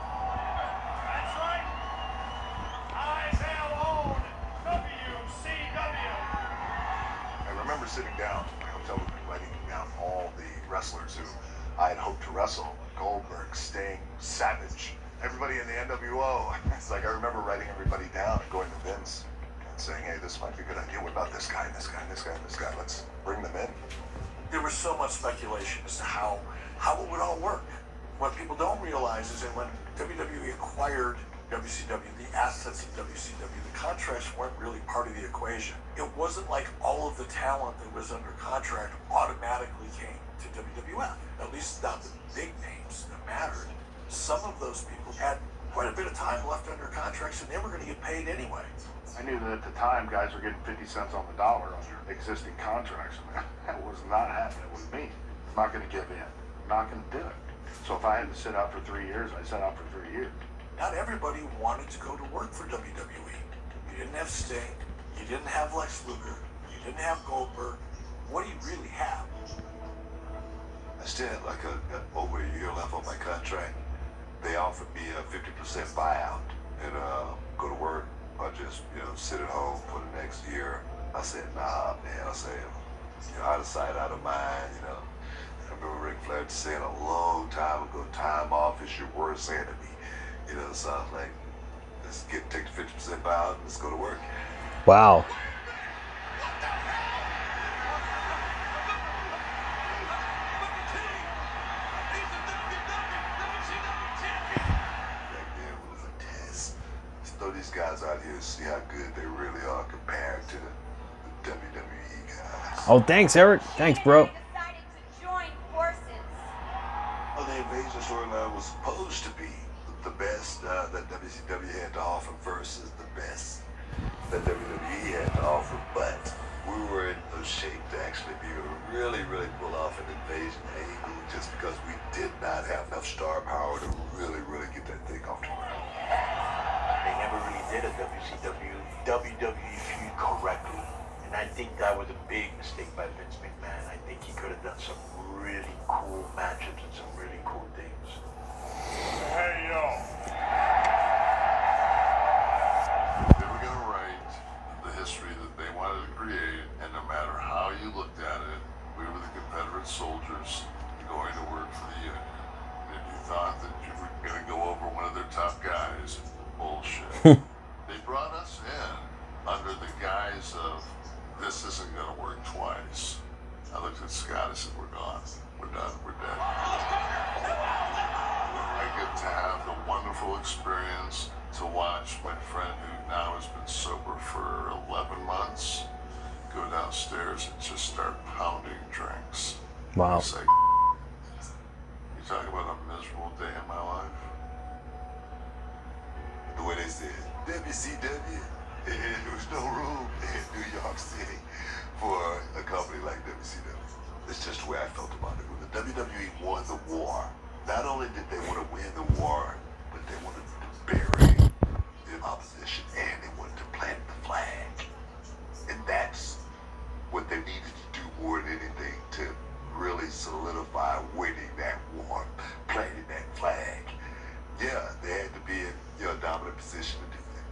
That's right. I now own WCW. I remember sitting down in my hotel room and writing down all the wrestlers who I had hoped to wrestle. Goldberg, Sting, Savage, everybody in the NWO. It's like I remember writing everybody down and going to Vince and saying, hey, this might be a good idea. What about this guy, and this guy, and this guy, and this guy? Let's bring them in. There was so much speculation as to how it would all work. What people don't realize is that when WWE acquired WCW, the assets of WCW, the contracts weren't really part of the equation. It wasn't like all of the talent that was under contract automatically came to WWF. At least not the big names that mattered. Some of those people had quite a bit of time left under contracts and they were going to get paid anyway. I knew that at the time guys were getting 50 cents on the dollar under existing contracts. That was not happening with me. I'm not going to give in. I'm not going to do it. So if I had to sit out for 3 years, I sat out for 3 years. Not everybody wanted to go to work for WWE. You didn't have Sting. You didn't have Lex Luger. You didn't have Goldberg. What do you really have? I still had like over a year left on my contract. They offered me a 50% buyout and go to work. Or just, you know, sit at home for the next year. I said, nah, man. I said, you know, out of sight, out of mind, you know. I remember Ric Flair saying a long time ago, time off is your worst enemy. You know, so I was like, let's take the 50% buyout and let's go to work. Wow. Throw these guys out here and see how good they really are compared to the WWE guys. Oh, thanks, Eric. Thanks, bro. Well, the invasion storyline was supposed to be the best that WCW had to offer versus the best that WWE had to offer, but we were in no shape to actually be able to really pull off an invasion angle just because we did not have enough star power to really get that thing off the ground. They never really did a WWE feud correctly. And I think that was a big mistake by Vince McMahon. I think he could have done some really cool matchups and some really cool things. Hey, yo. They were going to write the history that they wanted to create, and no matter how you looked at it, we were the Confederate soldiers going to work for the Union. And if you thought that you were going to go over one of their top guys, bullshit. They brought us in under the guise of, this isn't going to work twice. I looked at Scott and said, we're gone. We're done. We're dead. I get to have the wonderful experience to watch my friend who now has been sober for 11 months go downstairs and just start pounding drinks. Wow. It's like, you talking about a miserable day in my life? The way they said, WCW, there was no room in New York City for a company like WCW. It's just the way I felt about it. When the WWE won the war, not only did they want to win the war, but they wanted to bury the opposition and they wanted to plant the flag. And that's what they needed to do more than anything to really solidify winning that war, planting that flag. Yeah, they had to be in a dominant position to do that.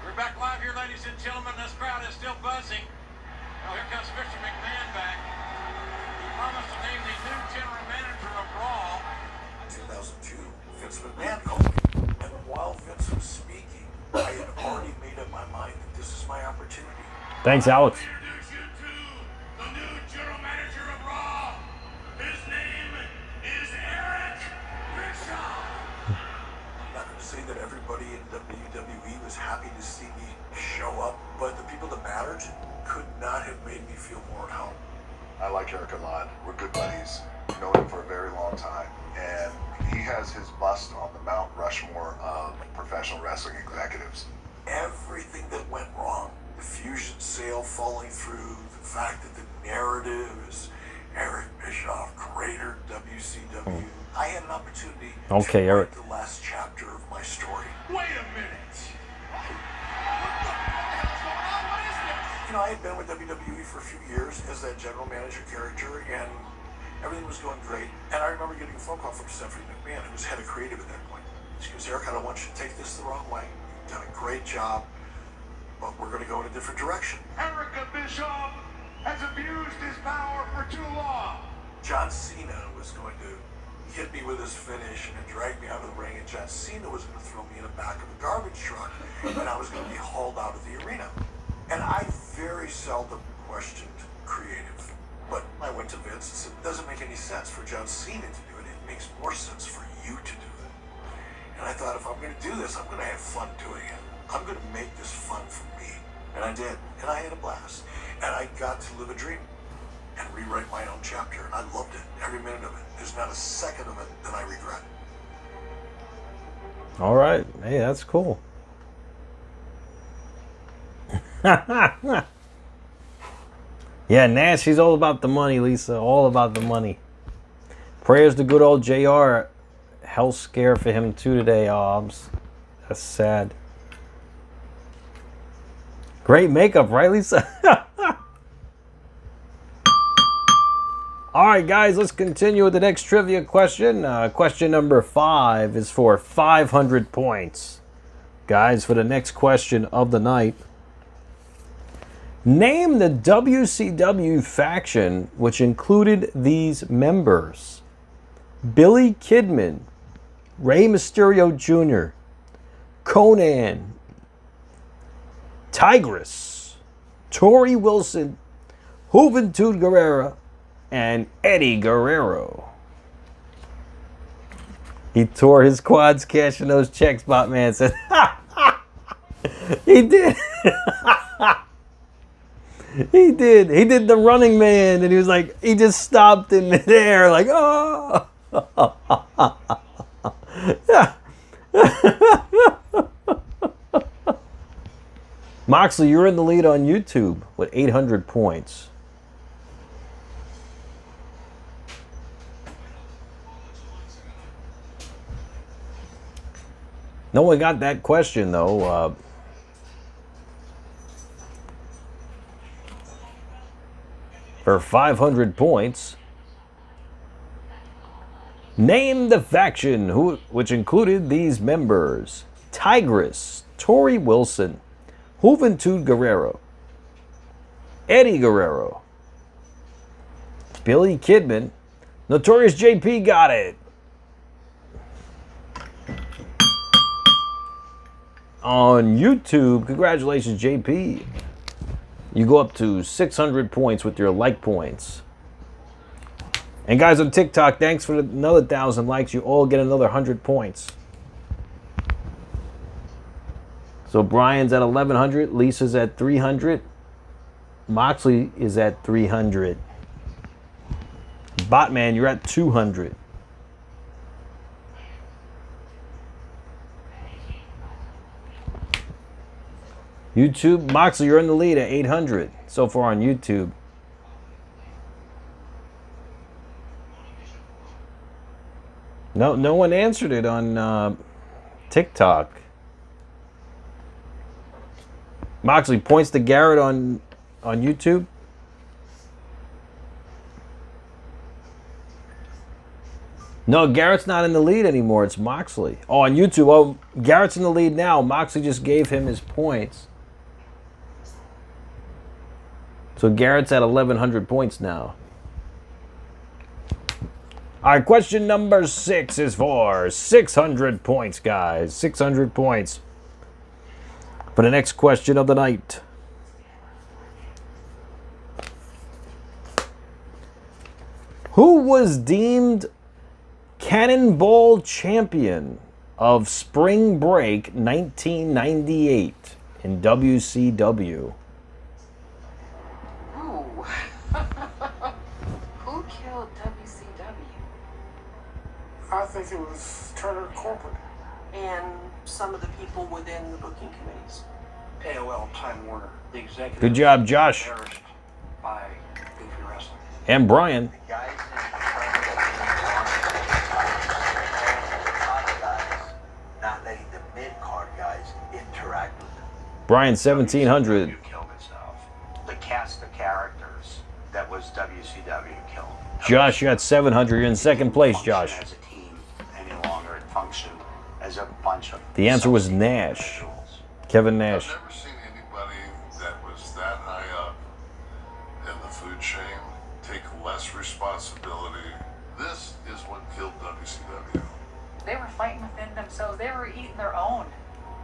We're back live here ladies and gentlemen, this crowd is still buzzing. Oh, here comes Mr. McMahon back. He promised to name the new general manager of Raw. 2002, Vince McMahon called me. And while Vince was speaking, I had already made up my mind that this is my opportunity. Thanks, Alex. Introduce you to the new general manager of Raw. His name is Eric Bischoff. I'm not going to say that everybody in WWE was happy to see me show up, but the people that mattered could not have made me feel more at home. I like Eric a lot. We're good buddies. Known him for a very long time. And he has his bust on the Mount Rushmore of professional wrestling executives. Everything that went wrong, the Fusion sale falling through, the fact that the narrative is Eric Bischoff, greater WCW. I had an opportunity to write the last chapter of my story. Wait a minute. You know, I had been with WWE for a few years as that general manager character, and everything was going great. And I remember getting a phone call from Stephanie McMahon, who was head of creative at that point. She goes, Eric, I don't want you to take this the wrong way. You've done a great job, but we're going to go in a different direction. Eric Bischoff has abused his power for too long. John Cena was going to hit me with his finish and drag me out of the ring, and John Cena was going to throw me in the back of a garbage truck, and I was going to be hauled out of the arena. And I very seldom questioned creative. But I went to Vince and said, it doesn't make any sense for John Cena to do it. It makes more sense for you to do it. And I thought, if I'm going to do this, I'm going to have fun doing it. I'm going to make this fun for me. And I did. And I had a blast. And I got to live a dream and rewrite my own chapter. And I loved it. Every minute of it. There's not a second of it that I regret. All right. Hey, that's cool. Yeah, Nash, he's all about the money, Lisa. All about the money. Prayers to good old JR. Hell scare for him too today, Obs. That's sad. Great makeup, right, Lisa? All right, guys, let's continue with the next trivia question. Question number 5 is for 500 points. Guys, for the next question of the night. Name the WCW faction which included these members: Billy Kidman, Rey Mysterio Jr., Conan, Tigress, Tori Wilson, Juventud Guerrera, and Eddie Guerrero. He tore his quads cashing those checks, Botman said. He did. He did. He did the Running Man, and he was like, he just stopped in midair, like, oh. Moxley, you're in the lead on YouTube with 800 points. No one got that question, though. For 500 points, name the faction which included these members: Tigress, Tori Wilson, Juventud Guerrero, Eddie Guerrero, Billy Kidman. Notorious JP got it. On YouTube, congratulations, JP. You go up to 600 points with your like points. And guys on TikTok, thanks for another 1,000 likes. You all get another 100 points. So Brian's at 1,100. Lisa's at 300. Moxley is at 300. Botman, you're at 200. YouTube, Moxley, you're in the lead at 800 so far on YouTube. No one answered it on TikTok. Moxley, points to Garrett on YouTube. No, Garrett's not in the lead anymore. It's Moxley. Oh, on YouTube. Oh, Garrett's in the lead now. Moxley just gave him his points. So Garrett's at 1,100 points now. All right, question number 6 is for 600 points, guys. 600 points for the next question of the night. Who was deemed Cannonball Champion of Spring Break 1998 in WCW? Ooh. Who killed WCW? I think it was Turner Corporate. And some of the people within the booking committees. AOL Time Warner, the executive. Good job, Josh. Embarrassed by Goofy Wrestling. And Brian. Not letting the mid-card guys interact with them. Brian, 1,700. The cast of characters that was WCW killed. Josh, you got 700. You're in second place, Josh. As a team any longer, it functioned as a bunch of. The answer was Nash. Kevin Nash. I've never seen anybody that was that high up in the food chain take less responsibility. This is what killed WCW. They were fighting within themselves. They were eating their own.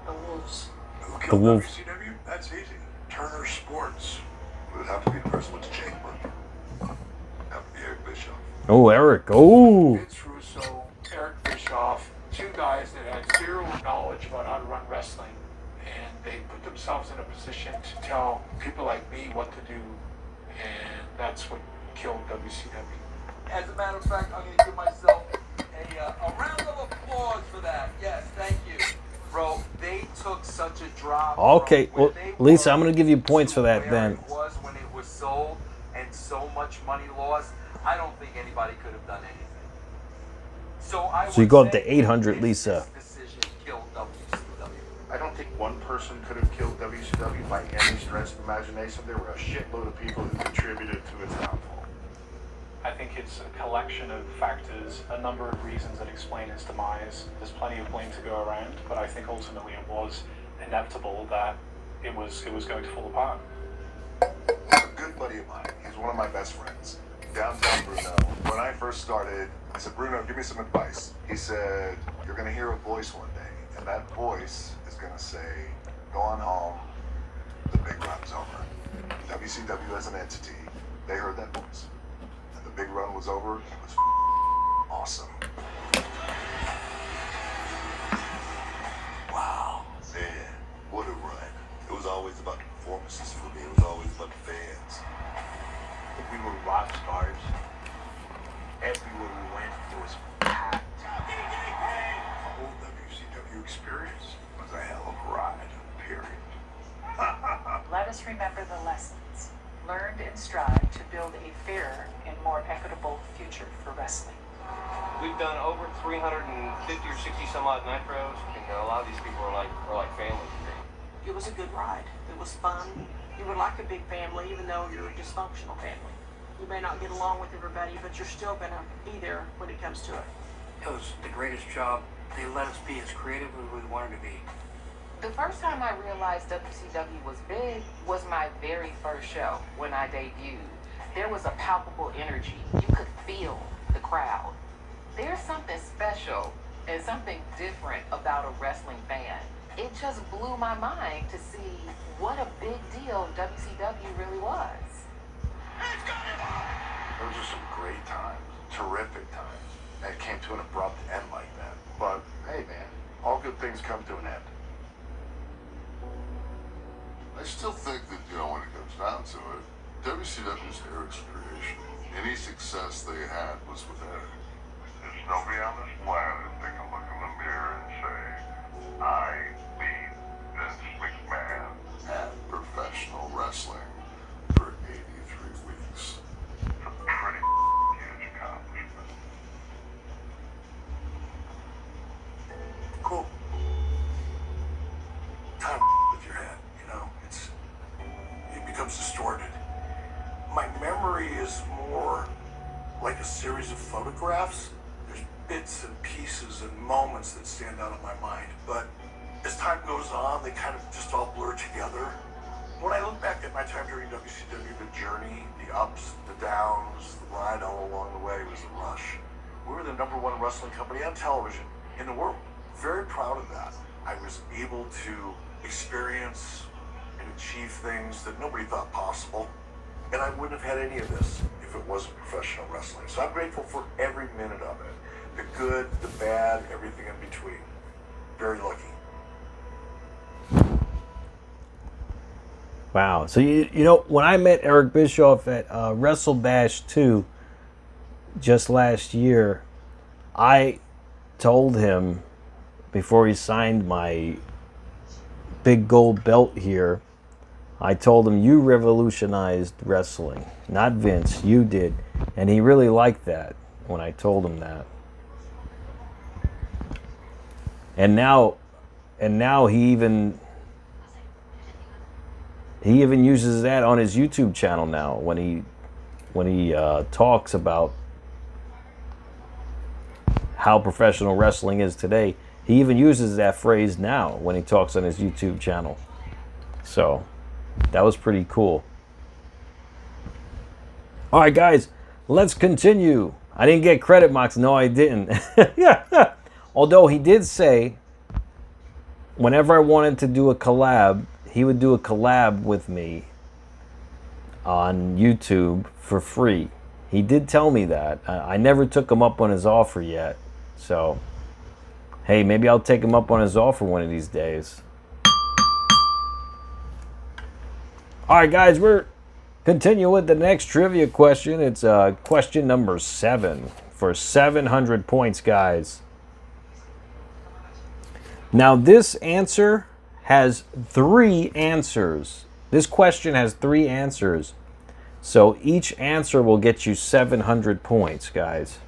The Wolves. Who The killed Wolves. WCW? That's easy. Turner Sports. It would have to be the person with the chamber. Have to be Eric Bischoff. Oh, Eric. Oh. Vince Russo, Eric Bischoff, two guys that had zero knowledge about how to run wrestling, and they put themselves in a position to tell people like me what to do, and that's what killed WCW. As a matter of fact, I'm going to give myself a round of applause for that. Yes, thank you. Bro, they took such a drop. Okay, well, Lisa, I'm going to give you points for that then. It was when it was sold and so much money lost. I don't think anybody could have done anything. So you go up to 800, Lisa. Decision killed WCW. I don't think one person could have killed WCW by any stretch of imagination. There were a shitload of people who contributed to its downfall. I think it's a collection of factors, a number of reasons that explain its demise. There's plenty of blame to go around, but I think ultimately it was inevitable that it was going to fall apart. A good buddy of mine, he's one of my best friends, downtown Bruno. When I first started, I said, Bruno, give me some advice. He said, you're going to hear a voice one day, and that voice is going to say, go on home, the big run's over. WCW as an entity, they heard that voice. The big run was over. It was awesome. Wow, man, what a run. It was always about the performances for me. It was always about the fans. We were rock stars. Everywhere we went, it was packed. The whole WCW experience was a hell of a ride, period. Let us remember the lessons learned and strive to build a fairer and more equitable future for wrestling. We've done over 350 or 60 some odd Nitros, and a lot of these people are like family to me. It was a good ride. It was fun. You were like a big family, even though you're a dysfunctional family. You may not get along with everybody, but you're still going to be there when it comes to it. It was the greatest job. They let us be as creative as we wanted to be. The first time I realized WCW was big was my very first show when I debuted. There was a palpable energy. You could feel the crowd. There's something special and something different about a wrestling fan. It just blew my mind to see what a big deal WCW really was. Those are some great times, terrific times. And it came to an abrupt end like that. But hey, man, all good things come to an end. I still think that, when it comes down to it, WCW is Eric's creation. Any success they had was with Eric. There's nobody on this planet that can look in the mirror and say, I beat Vince McMahon at professional wrestling for 83 weeks. It's a pretty huge accomplishment. Cool. Kind of with your head, it becomes distorted. My memory is more like a series of photographs. There's bits and pieces and moments that stand out in my mind, but as time goes on, they kind of just all blur together. when I look back at my time during WCW, the journey, the ups, the downs, the ride all along the way was the rush. We were the #1 wrestling company on television in the world. Very proud of that. I was able to experience and achieve things that nobody thought possible. And I wouldn't have had any of this if it wasn't professional wrestling. So I'm grateful for every minute of it. The good, the bad, everything in between. Very lucky. Wow. So, you know, when I met Eric Bischoff at Wrestle Bash 2 just last year, I told him before he signed my big gold belt here, I told him, you revolutionized wrestling, not Vince, you did. And he really liked that when I told him that. And now he even uses that on his YouTube channel now when he talks about how professional wrestling is today. He even uses that phrase now when he talks on his YouTube channel. So that was pretty cool. All right, guys, let's continue. I didn't get credit, Mox. No, I didn't. Although he did say whenever I wanted to do a collab, he would do a collab with me on YouTube for free. He did tell me that. I never took him up on his offer yet. So, hey, maybe I'll take him up on his offer one of these days. All right, guys, we're continuing with the next trivia question. It's question number 7 for 700 points, guys. Now, this answer has 3 answers. This question has 3 answers. So each answer will get you 700 points, guys.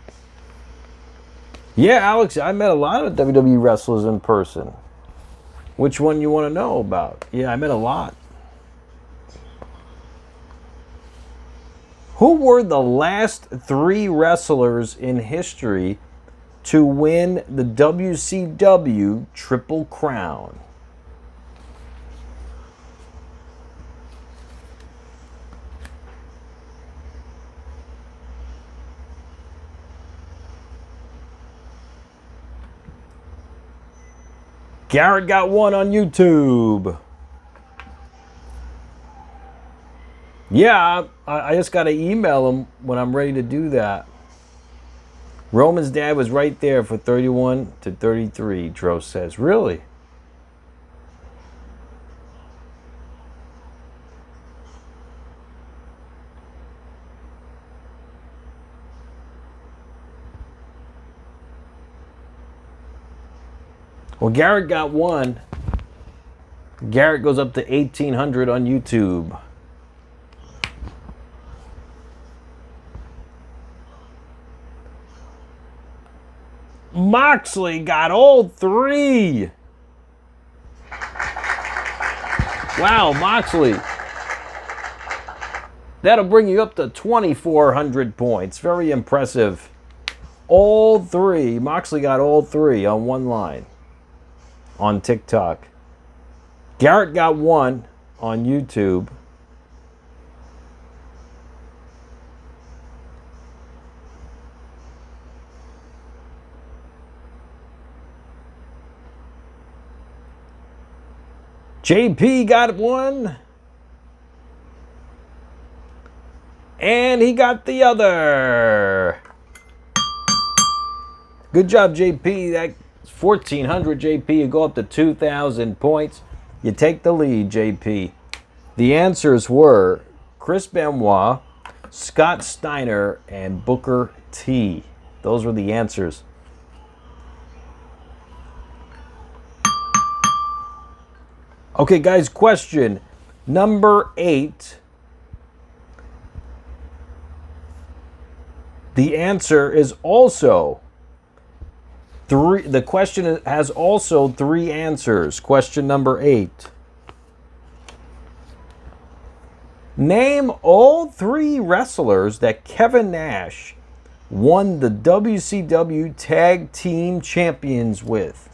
Yeah, Alex, I met a lot of WWE wrestlers in person. Which one you want to know about? Yeah, I met a lot. Who were the last 3 wrestlers in history to win the WCW Triple Crown? Garrett got 1 on YouTube. Yeah, I just got to email him when I'm ready to do that. Roman's dad was right there for 31 to 33, Dro says. Really? Well, Garrett got 1. Garrett goes up to 1,800 on YouTube. Moxley got all 3. Wow, Moxley. That'll bring you up to 2,400 points. Very impressive. All 3. Moxley got all 3 on one line on TikTok. Garrett got 1 on YouTube. JP got 1. And he got the other. Good job, JP. That's 1,400, JP. You go up to 2,000 points. You take the lead, JP. The answers were Chris Benoit, Scott Steiner, and Booker T. Those were the answers. Okay, guys, question number 8. The answer is also 3. The question has also 3 answers. Question number 8. Name all 3 wrestlers that Kevin Nash won the WCW Tag Team Champions with.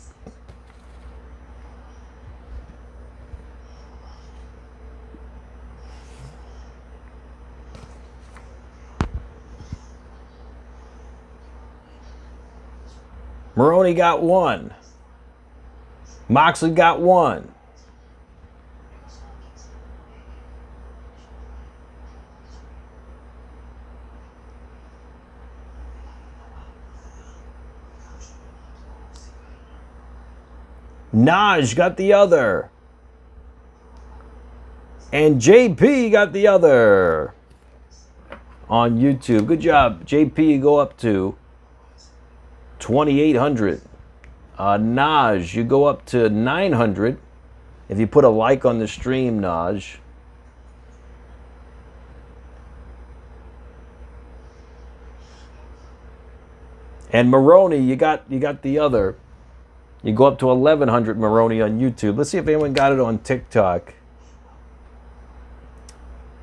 Maroney got 1. Moxley got 1. Naj got the other. And JP got the other on YouTube. Good job, JP. You go up to 2,800. Naj, you go up to 900. If you put a like on the stream, Naj. And Maroney, you got the other. You go up to 1,100, Maroney, on YouTube. Let's see if anyone got it on TikTok.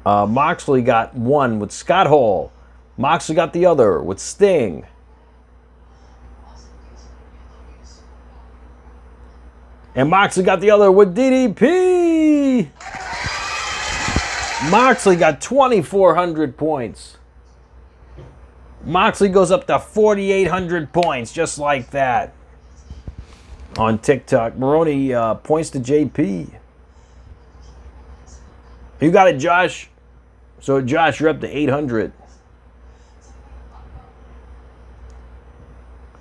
Moxley got 1 with Scott Hall. Moxley got the other with Sting. And Moxley got the other with DDP. Moxley got 2,400 points. Moxley goes up to 4,800 points, just like that. On TikTok. Maroney points to JP. You got it, Josh. So, Josh, you're up to 800.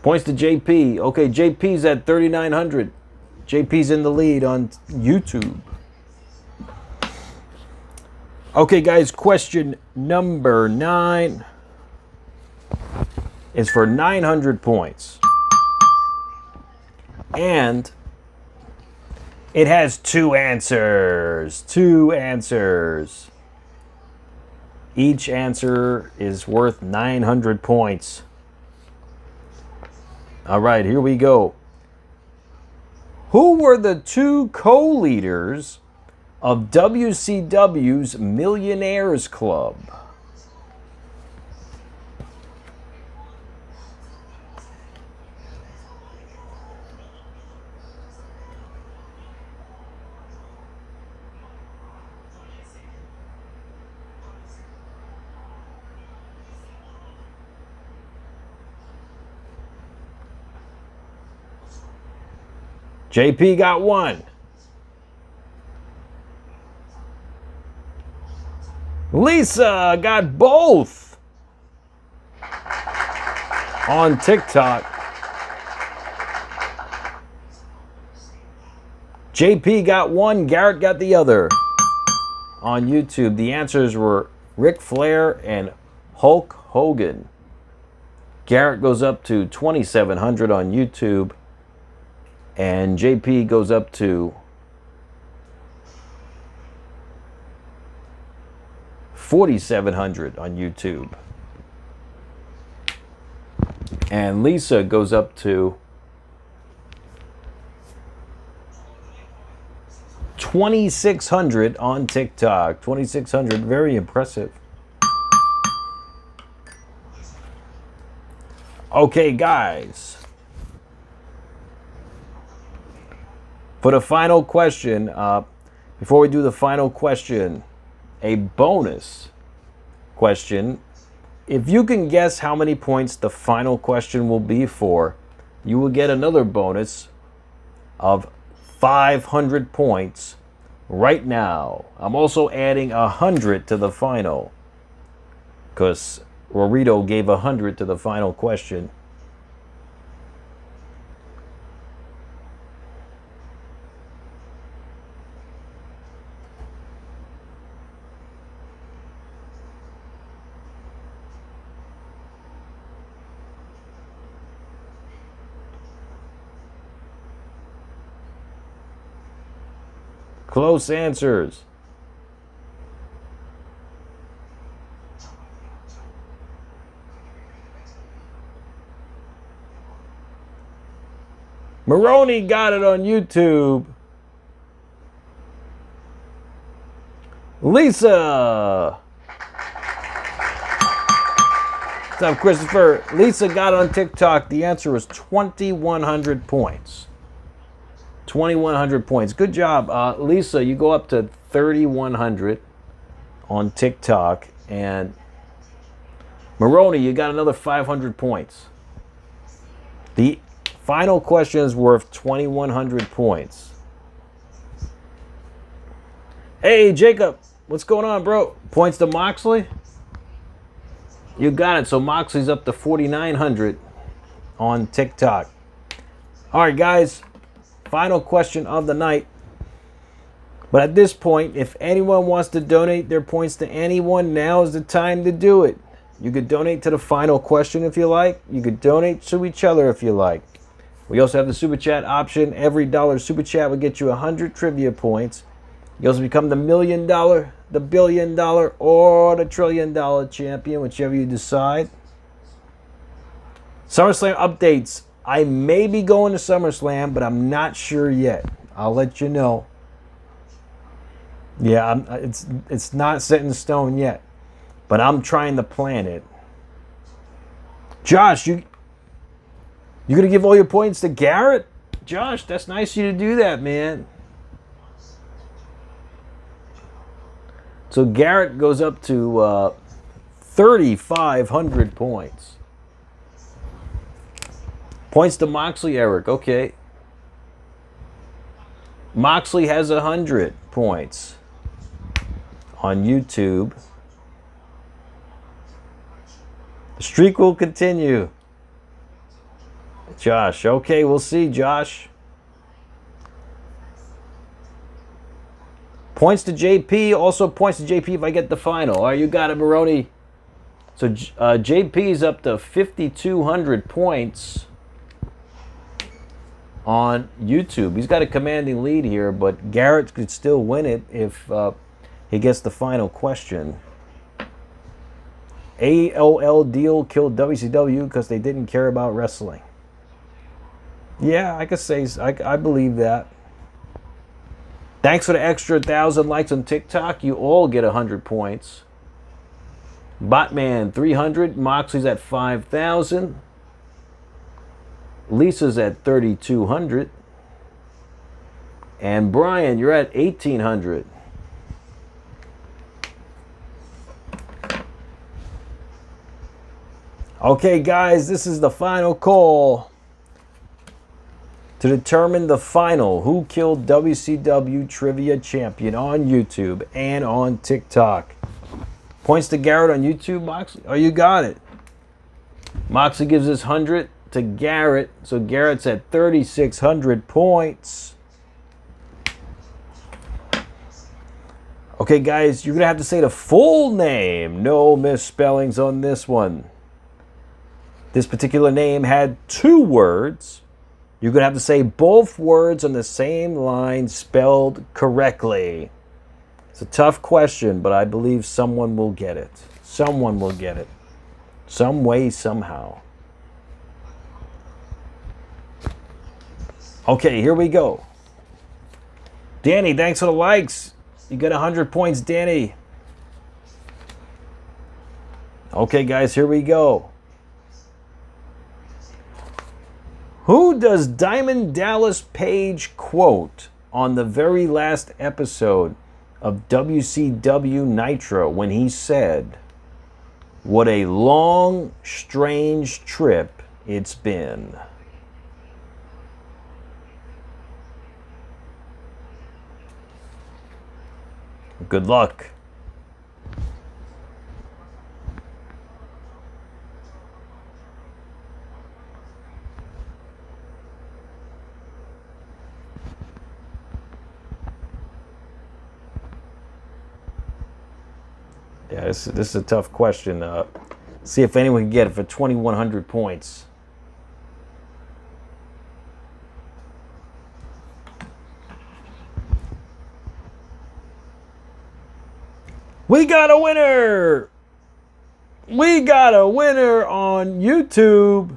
Points to JP. Okay, JP's at 3,900. JP's in the lead on YouTube. Okay, guys, question number 9 is for 900 points. And it has 2 answers. 2 answers. Each answer is worth 900 points. All right, here we go. Who were the 2 co-leaders of WCW's Millionaires Club? JP got 1. Lisa got both on TikTok. JP got 1, Garrett got the other on YouTube. The answers were Ric Flair and Hulk Hogan. Garrett goes up to 2,700 on YouTube. And JP goes up to 4,700 on YouTube. And Lisa goes up to 2,600 on TikTok. 2,600, very impressive. Okay, guys. For the final question, before we do the final question, a bonus question. If you can guess how many points the final question will be for, you will get another bonus of 500 points right now. I'm also adding 100 to the final because Rorito gave 100 to the final question. Close answers. Maroney got it on YouTube. Lisa. What's up, Christopher? Lisa got it on TikTok. The answer was 2,100 points. 2,100 points. Good job. Lisa, you go up to 3,100 on TikTok. And Maroney, you got another 500 points. The final question is worth 2,100 points. Hey, Jacob, what's going on, bro? Points to Moxley? You got it. So Moxley's up to 4,900 on TikTok. All right, guys. Final question of the night. But at this point, if anyone wants to donate their points to anyone, now is the time to do it. You could donate to the final question if you like. You could donate to each other if you like. We also have the Super Chat option. Every dollar Super Chat will get you 100 trivia points. You also become the $1 million, the $1 billion, or the $1 trillion champion, whichever you decide. SummerSlam updates. I may be going to SummerSlam, but I'm not sure yet. I'll let you know. Yeah, it's not set in stone yet, but I'm trying to plan it. Josh, you gonna give all your points to Garrett? Josh, that's nice of you to do that, man. So Garrett goes up to 3,500 points. Points to Moxley, Eric. Okay. Moxley has 100 points on YouTube. The streak will continue. Josh. Okay, we'll see, Josh. Points to JP. Also points to JP if I get the final. All right, you got it, Maroni. So JP's up to 5,200 points on YouTube. He's got a commanding lead here, but Garrett could still win it if he gets the final question. AOL deal killed WCW because they didn't care about wrestling. Yeah, I could say, I believe that. Thanks for the extra 1,000 likes on TikTok. You all get 100 points. Botman 300. Moxley's at 5,000. Lisa's at 3,200. And Brian, you're at 1,800. Okay, guys, this is the final call to determine the final Who Killed WCW Trivia Champion on YouTube and on TikTok. Points to Garrett on YouTube, Moxley. Oh, you got it. Moxley gives us 100 to Garrett. So Garrett's at 3,600 points. Okay, guys, you're going to have to say the full name. No misspellings on this one. This particular name had 2 words. You're going to have to say both words on the same line spelled correctly. It's a tough question, but I believe someone will get it. Someone will get it. Some way, somehow. Okay, here we go. Danny, thanks for the likes. You got 100 points, Danny. Okay, guys, here we go. Who does Diamond Dallas Page quote on the very last episode of WCW Nitro when he said, "What a long, strange trip it's been"? Good luck. Yeah, this is a tough question. See if anyone can get it for 2,100 points. We got a winner! We got a winner on YouTube.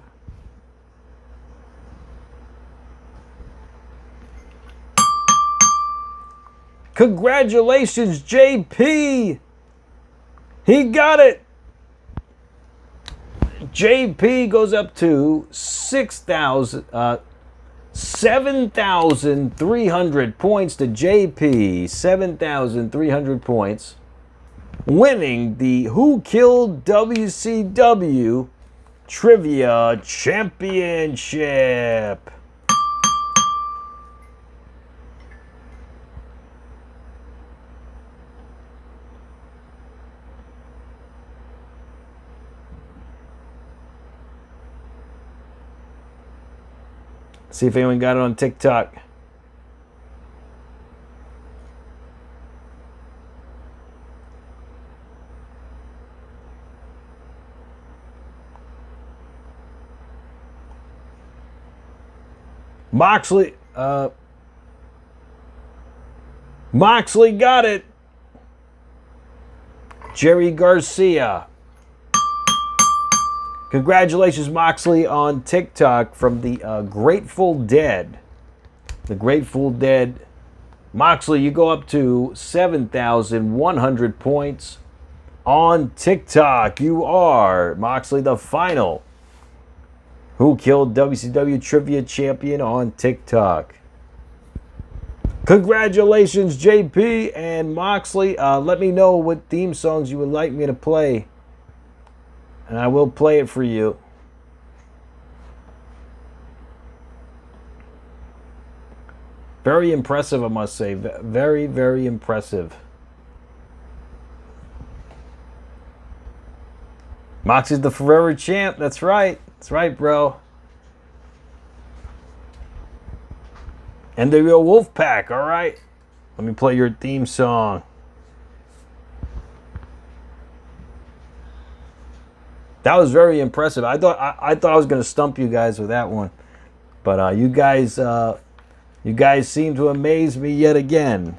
Congratulations, JP! He got it! JP goes up to 7,300 points to JP. 7,300 points. Winning the Who Killed WCW Trivia Championship. See if anyone got it on TikTok. Moxley got it. Jerry Garcia. Congratulations, Moxley, on TikTok from the Grateful Dead. The Grateful Dead. Moxley, you go up to 7,100 points on TikTok. You are, Moxley, the final Who Killed WCW Trivia Champion on TikTok. Congratulations, JP and Moxley. Let me know what theme songs you would like me to play, and I will play it for you. Very impressive, I must say. Very, very impressive. Moxie's the forever champ. That's right. That's right, bro. And the real Wolf Pack. All right. Let me play your theme song. That was very impressive. I thought I was going to stump you guys with that one, but you guys seem to amaze me yet again.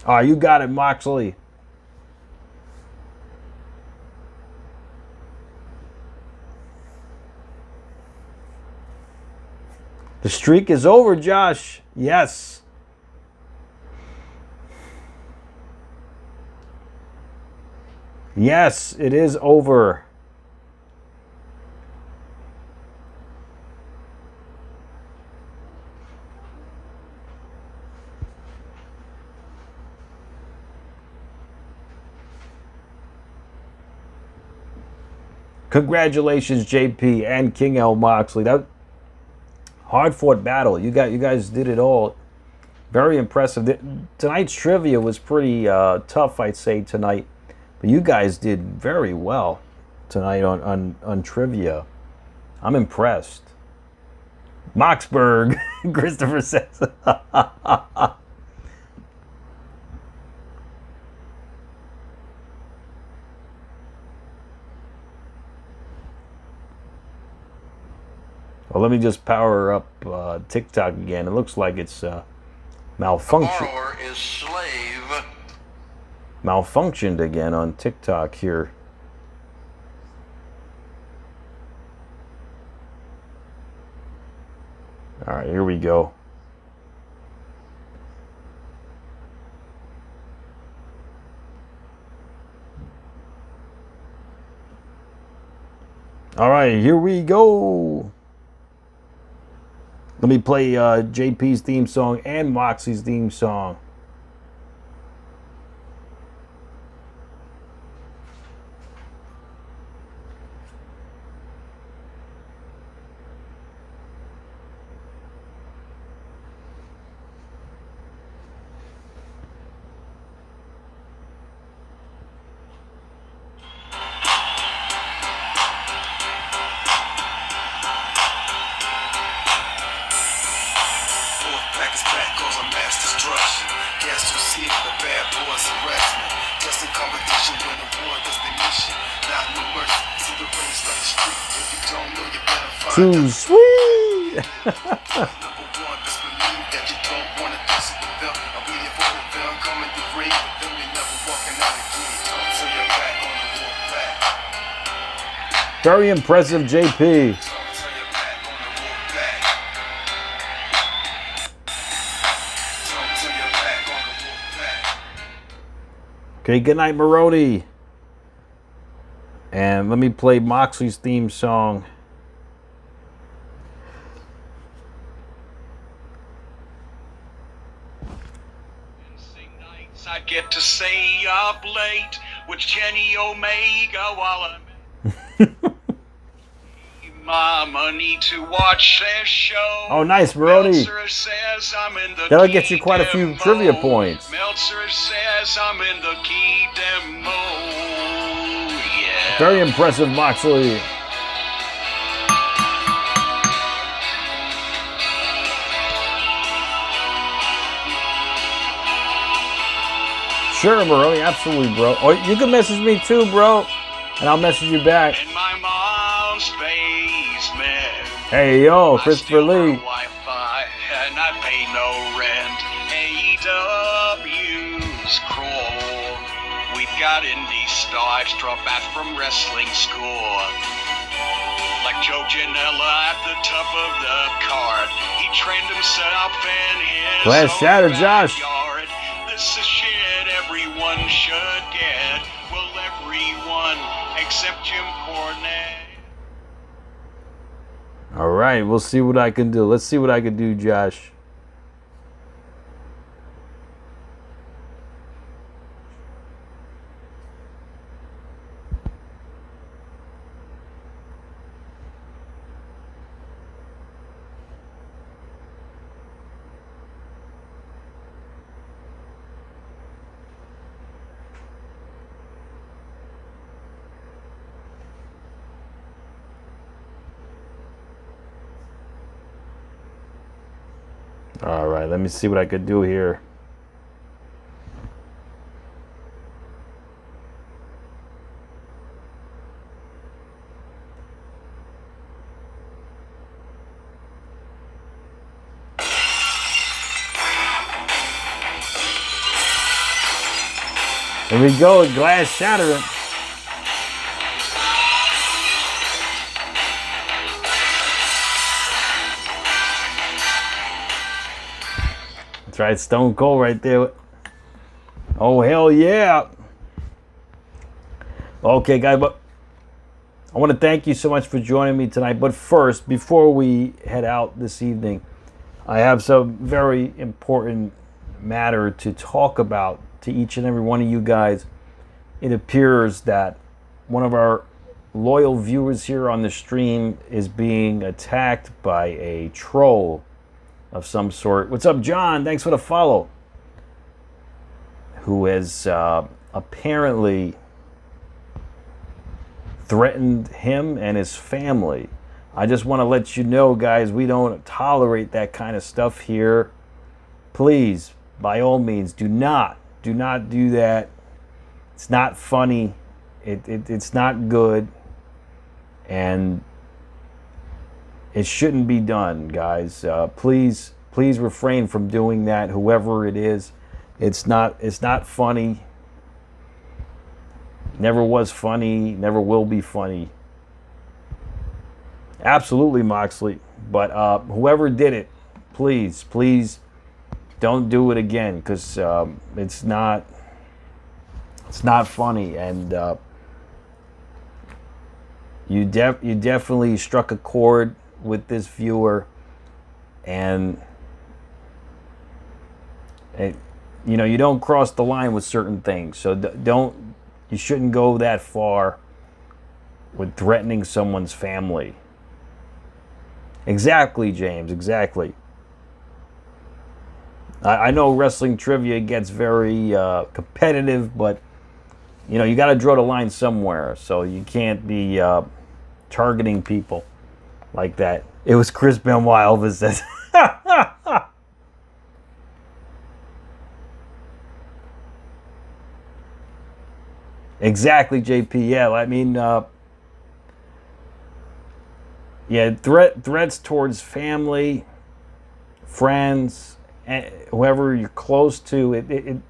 Oh, you got it, Moxley. The streak is over, Josh. Yes. Yes, it is over. Congratulations, JP and King L. Moxley. That hard-fought battle. You guys did it all. Very impressive. Tonight's trivia was pretty tough, I'd say, tonight. But you guys did very well tonight on trivia. I'm impressed. Moxburg, Christopher says. Well, let me just power up TikTok again. It looks like it's malfunctioned. Is slave. Malfunctioned again on TikTok here. All right, here we go. All right, here we go. Let me play JP's theme song and Moxie's theme song. Too sweet. Very impressive, JP. Okay, good night, Marody. And let me play Moxley's theme song. get to stay up late with Jenny Omega while I'm my money to watch their show. Oh, nice, Brody. Meltzer says I'm in the That'll get you quite a few trivia points. Meltzer says I'm in the key demo. Yeah. Very impressive, Moxley. Sure, Brody, absolutely, bro. Or you can message me too, bro, and I'll message you back. In my mom's basement. Hey, yo, Christopher Lee. Wi-Fi and I pay no rent. AEW's cruel. We've got indie stars dropped back from wrestling school. Like Joe Janela at the top of the card. He trained himself in his Glass Shatter, Josh. backyard. This is shit everyone should get. Well, everyone except Jim Cornette. All right, we'll see what I can do. Let's see what I can do, Josh. All right, let me see what I could do here. Here we go, glass shattering. That's right, Stone Cold right there. Oh, hell yeah. Okay, guys, but I want to thank you so much for joining me tonight. But first, before we head out this evening, I have some very important matter to talk about to each and every one of you guys. It appears that one of our loyal viewers here on the stream is being attacked by a troll of some sort. What's up, John? Thanks for the follow. Who has apparently threatened him and his family. I just want to let you know, guys, we don't tolerate that kind of stuff here. Please, by all means, do not do that. It's not funny. It's not good. And it shouldn't be done, guys. Please refrain from doing that. Whoever it is, it's not funny. Never was funny. Never will be funny. Absolutely, Moxley. But whoever did it, please don't do it again, because it's not funny. And you definitely struck a chord with this viewer, and you don't cross the line with certain things. So you shouldn't go that far with threatening someone's family. Exactly, James, exactly. I know wrestling trivia gets very competitive, but you got to draw the line somewhere. So you can't be targeting people like that. It was Chris Benoit, Elvis says. Exactly, JP. Yeah, I mean, threats towards family, friends, whoever you're close to,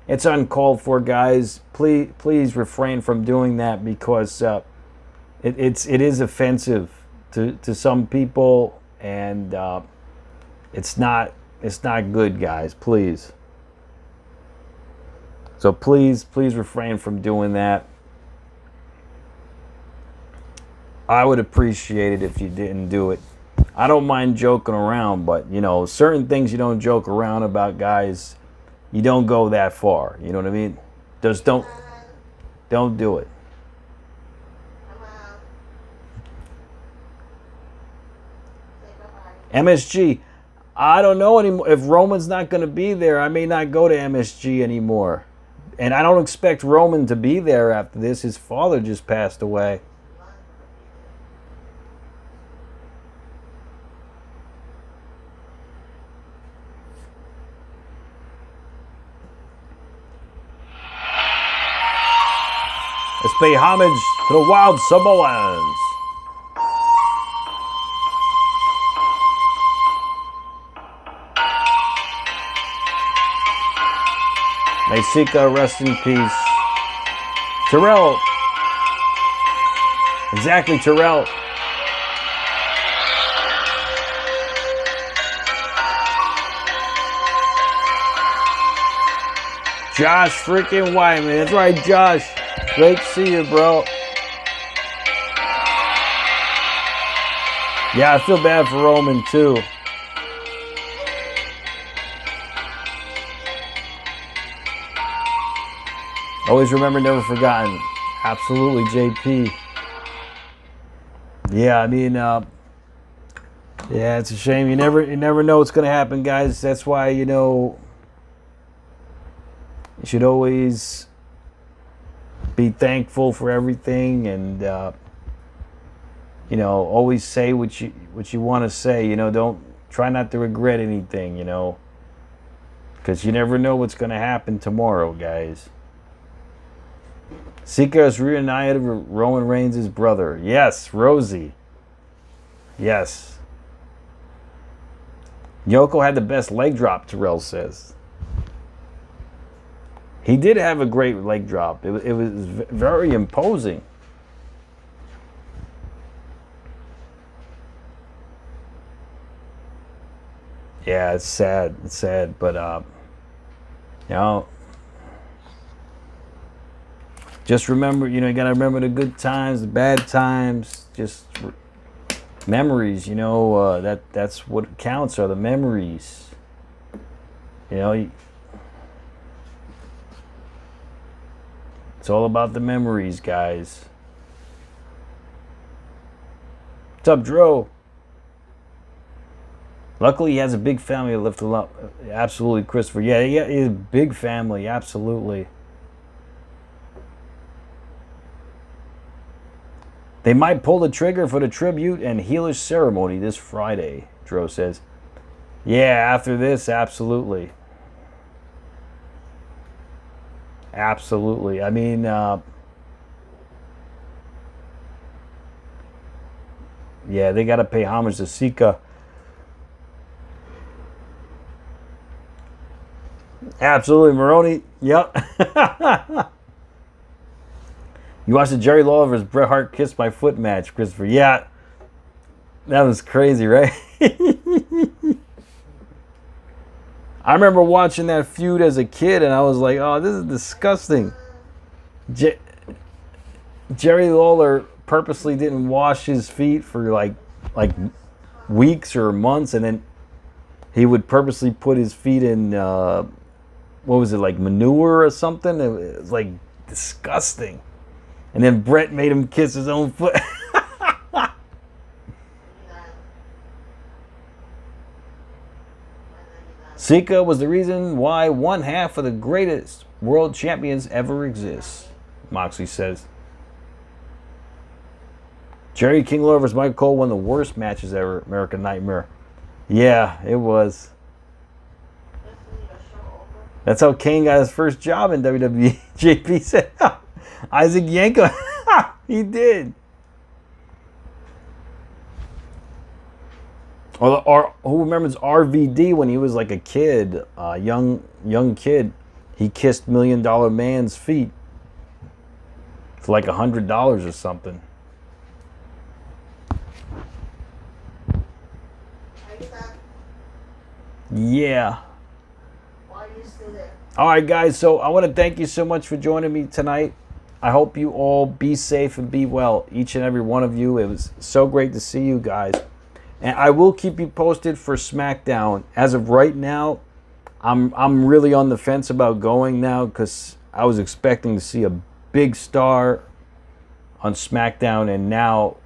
it's uncalled for, guys. Please refrain from doing that, because it is offensive to some people, and it's not good, guys. Please. So please refrain from doing that. I would appreciate it if you didn't do it. I don't mind joking around, but certain things you don't joke around about, guys. you don't go that far. You know what I mean? Just don't do it. MSG, I don't know anymore. If Roman's not going to be there, I may not go to MSG anymore. And I don't expect Roman to be there after this. His father just passed away. Let's pay homage to the Wild Samoans. May Sika rest in peace. Terrell. Exactly, Terrell. Josh freaking Wyman. That's right, Josh. Great to see you, bro. Yeah, I feel bad for Roman, too. Always remember, never forgotten. Absolutely, JP. Yeah, I mean, yeah, it's a shame. You never know what's going to happen, guys. That's why, you know, you should always be thankful for everything, and you know, always say what you want to say. You know, don't try not to regret anything. You know, because you never know what's going to happen tomorrow, guys. Sika has reunited with Roman Reigns' brother. Yes, Rosie. Yes. Yoko had the best leg drop, Terrell says. He did have a great leg drop. It was very imposing. Yeah, it's sad. It's sad, but you know, just remember, you know, you gotta remember the good times, the bad times, just memories. You know, that's what counts, are the memories. You know, it's all about the memories, guys. What's up, Dro? Luckily, he has a big family to lift him up. Absolutely, Christopher. Yeah, he's a big family. Absolutely. They might pull the trigger for the tribute and heelish ceremony this Friday, Dro says. Yeah, after this, absolutely. Absolutely. I mean, yeah, they got to pay homage to Sika. Absolutely, Maroney. Yep. You watched the Jerry Lawler's Bret Hart Kiss My Foot match, Christopher. Yeah. That was crazy, right? I remember watching that feud as a kid, and I was like, oh, this is disgusting. Jerry Lawler purposely didn't wash his feet for like weeks or months, and then he would purposely put his feet in, what was it, like manure or something? It was like disgusting. And then Bret made him kiss his own foot. Sika was the reason why one half of the greatest world champions ever exists, Moxley says. Jerry King Lawler vs. Michael Cole, one of the worst matches ever, American Nightmare. Yeah, it was. That's how Kane got his first job in WWE. JP said, Isaac Yanko. He did. Or who remembers RVD when he was like a kid, young kid? He kissed $1 Million Man's feet for like $100 or something. Yeah. All right, guys. So I want to thank you so much for joining me tonight. I hope you all be safe and be well, each and every one of you. It was so great to see you guys. And I will keep you posted for SmackDown. As of right now, I'm really on the fence about going now because I was expecting to see a big star on SmackDown, and now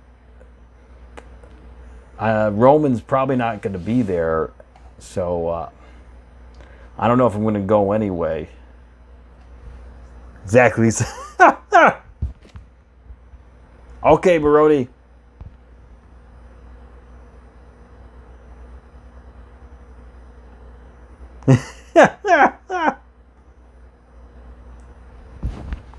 Roman's probably not going to be there, so I don't know if I'm going to go anyway. Exactly. Okay, Barodi.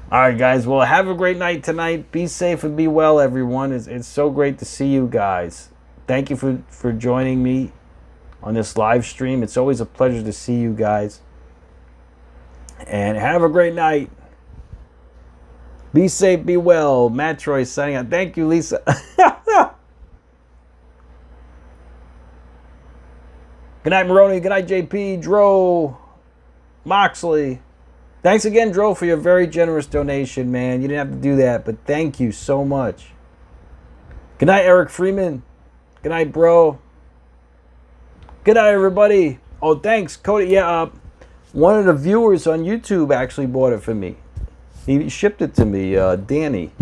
All right, guys. Well, have a great night tonight. Be safe and be well, everyone. It's so great to see you guys. Thank you for joining me on this live stream. It's always a pleasure to see you guys. And have a great night. Be safe, be well. MATTROISE signing out. Thank you, Lisa. Good night, Maroney. Good night, JP, Dro, Moxley. Thanks again, Dro, for your very generous donation, man. You didn't have to do that, but thank you so much. Good night, Eric Freeman. Good night, bro. Good night, everybody. Oh, thanks, Cody. Yeah, one of the viewers on YouTube actually bought it for me. He shipped it to me, Danny.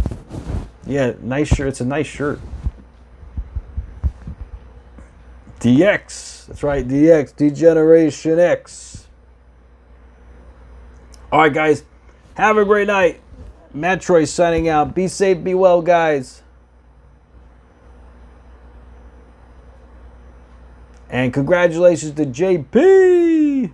Yeah, nice shirt. It's a nice shirt. DX. That's right, DX. Degeneration X. All right, guys. Have a great night. MATTROISE signing out. Be safe, be well, guys. And congratulations to JP.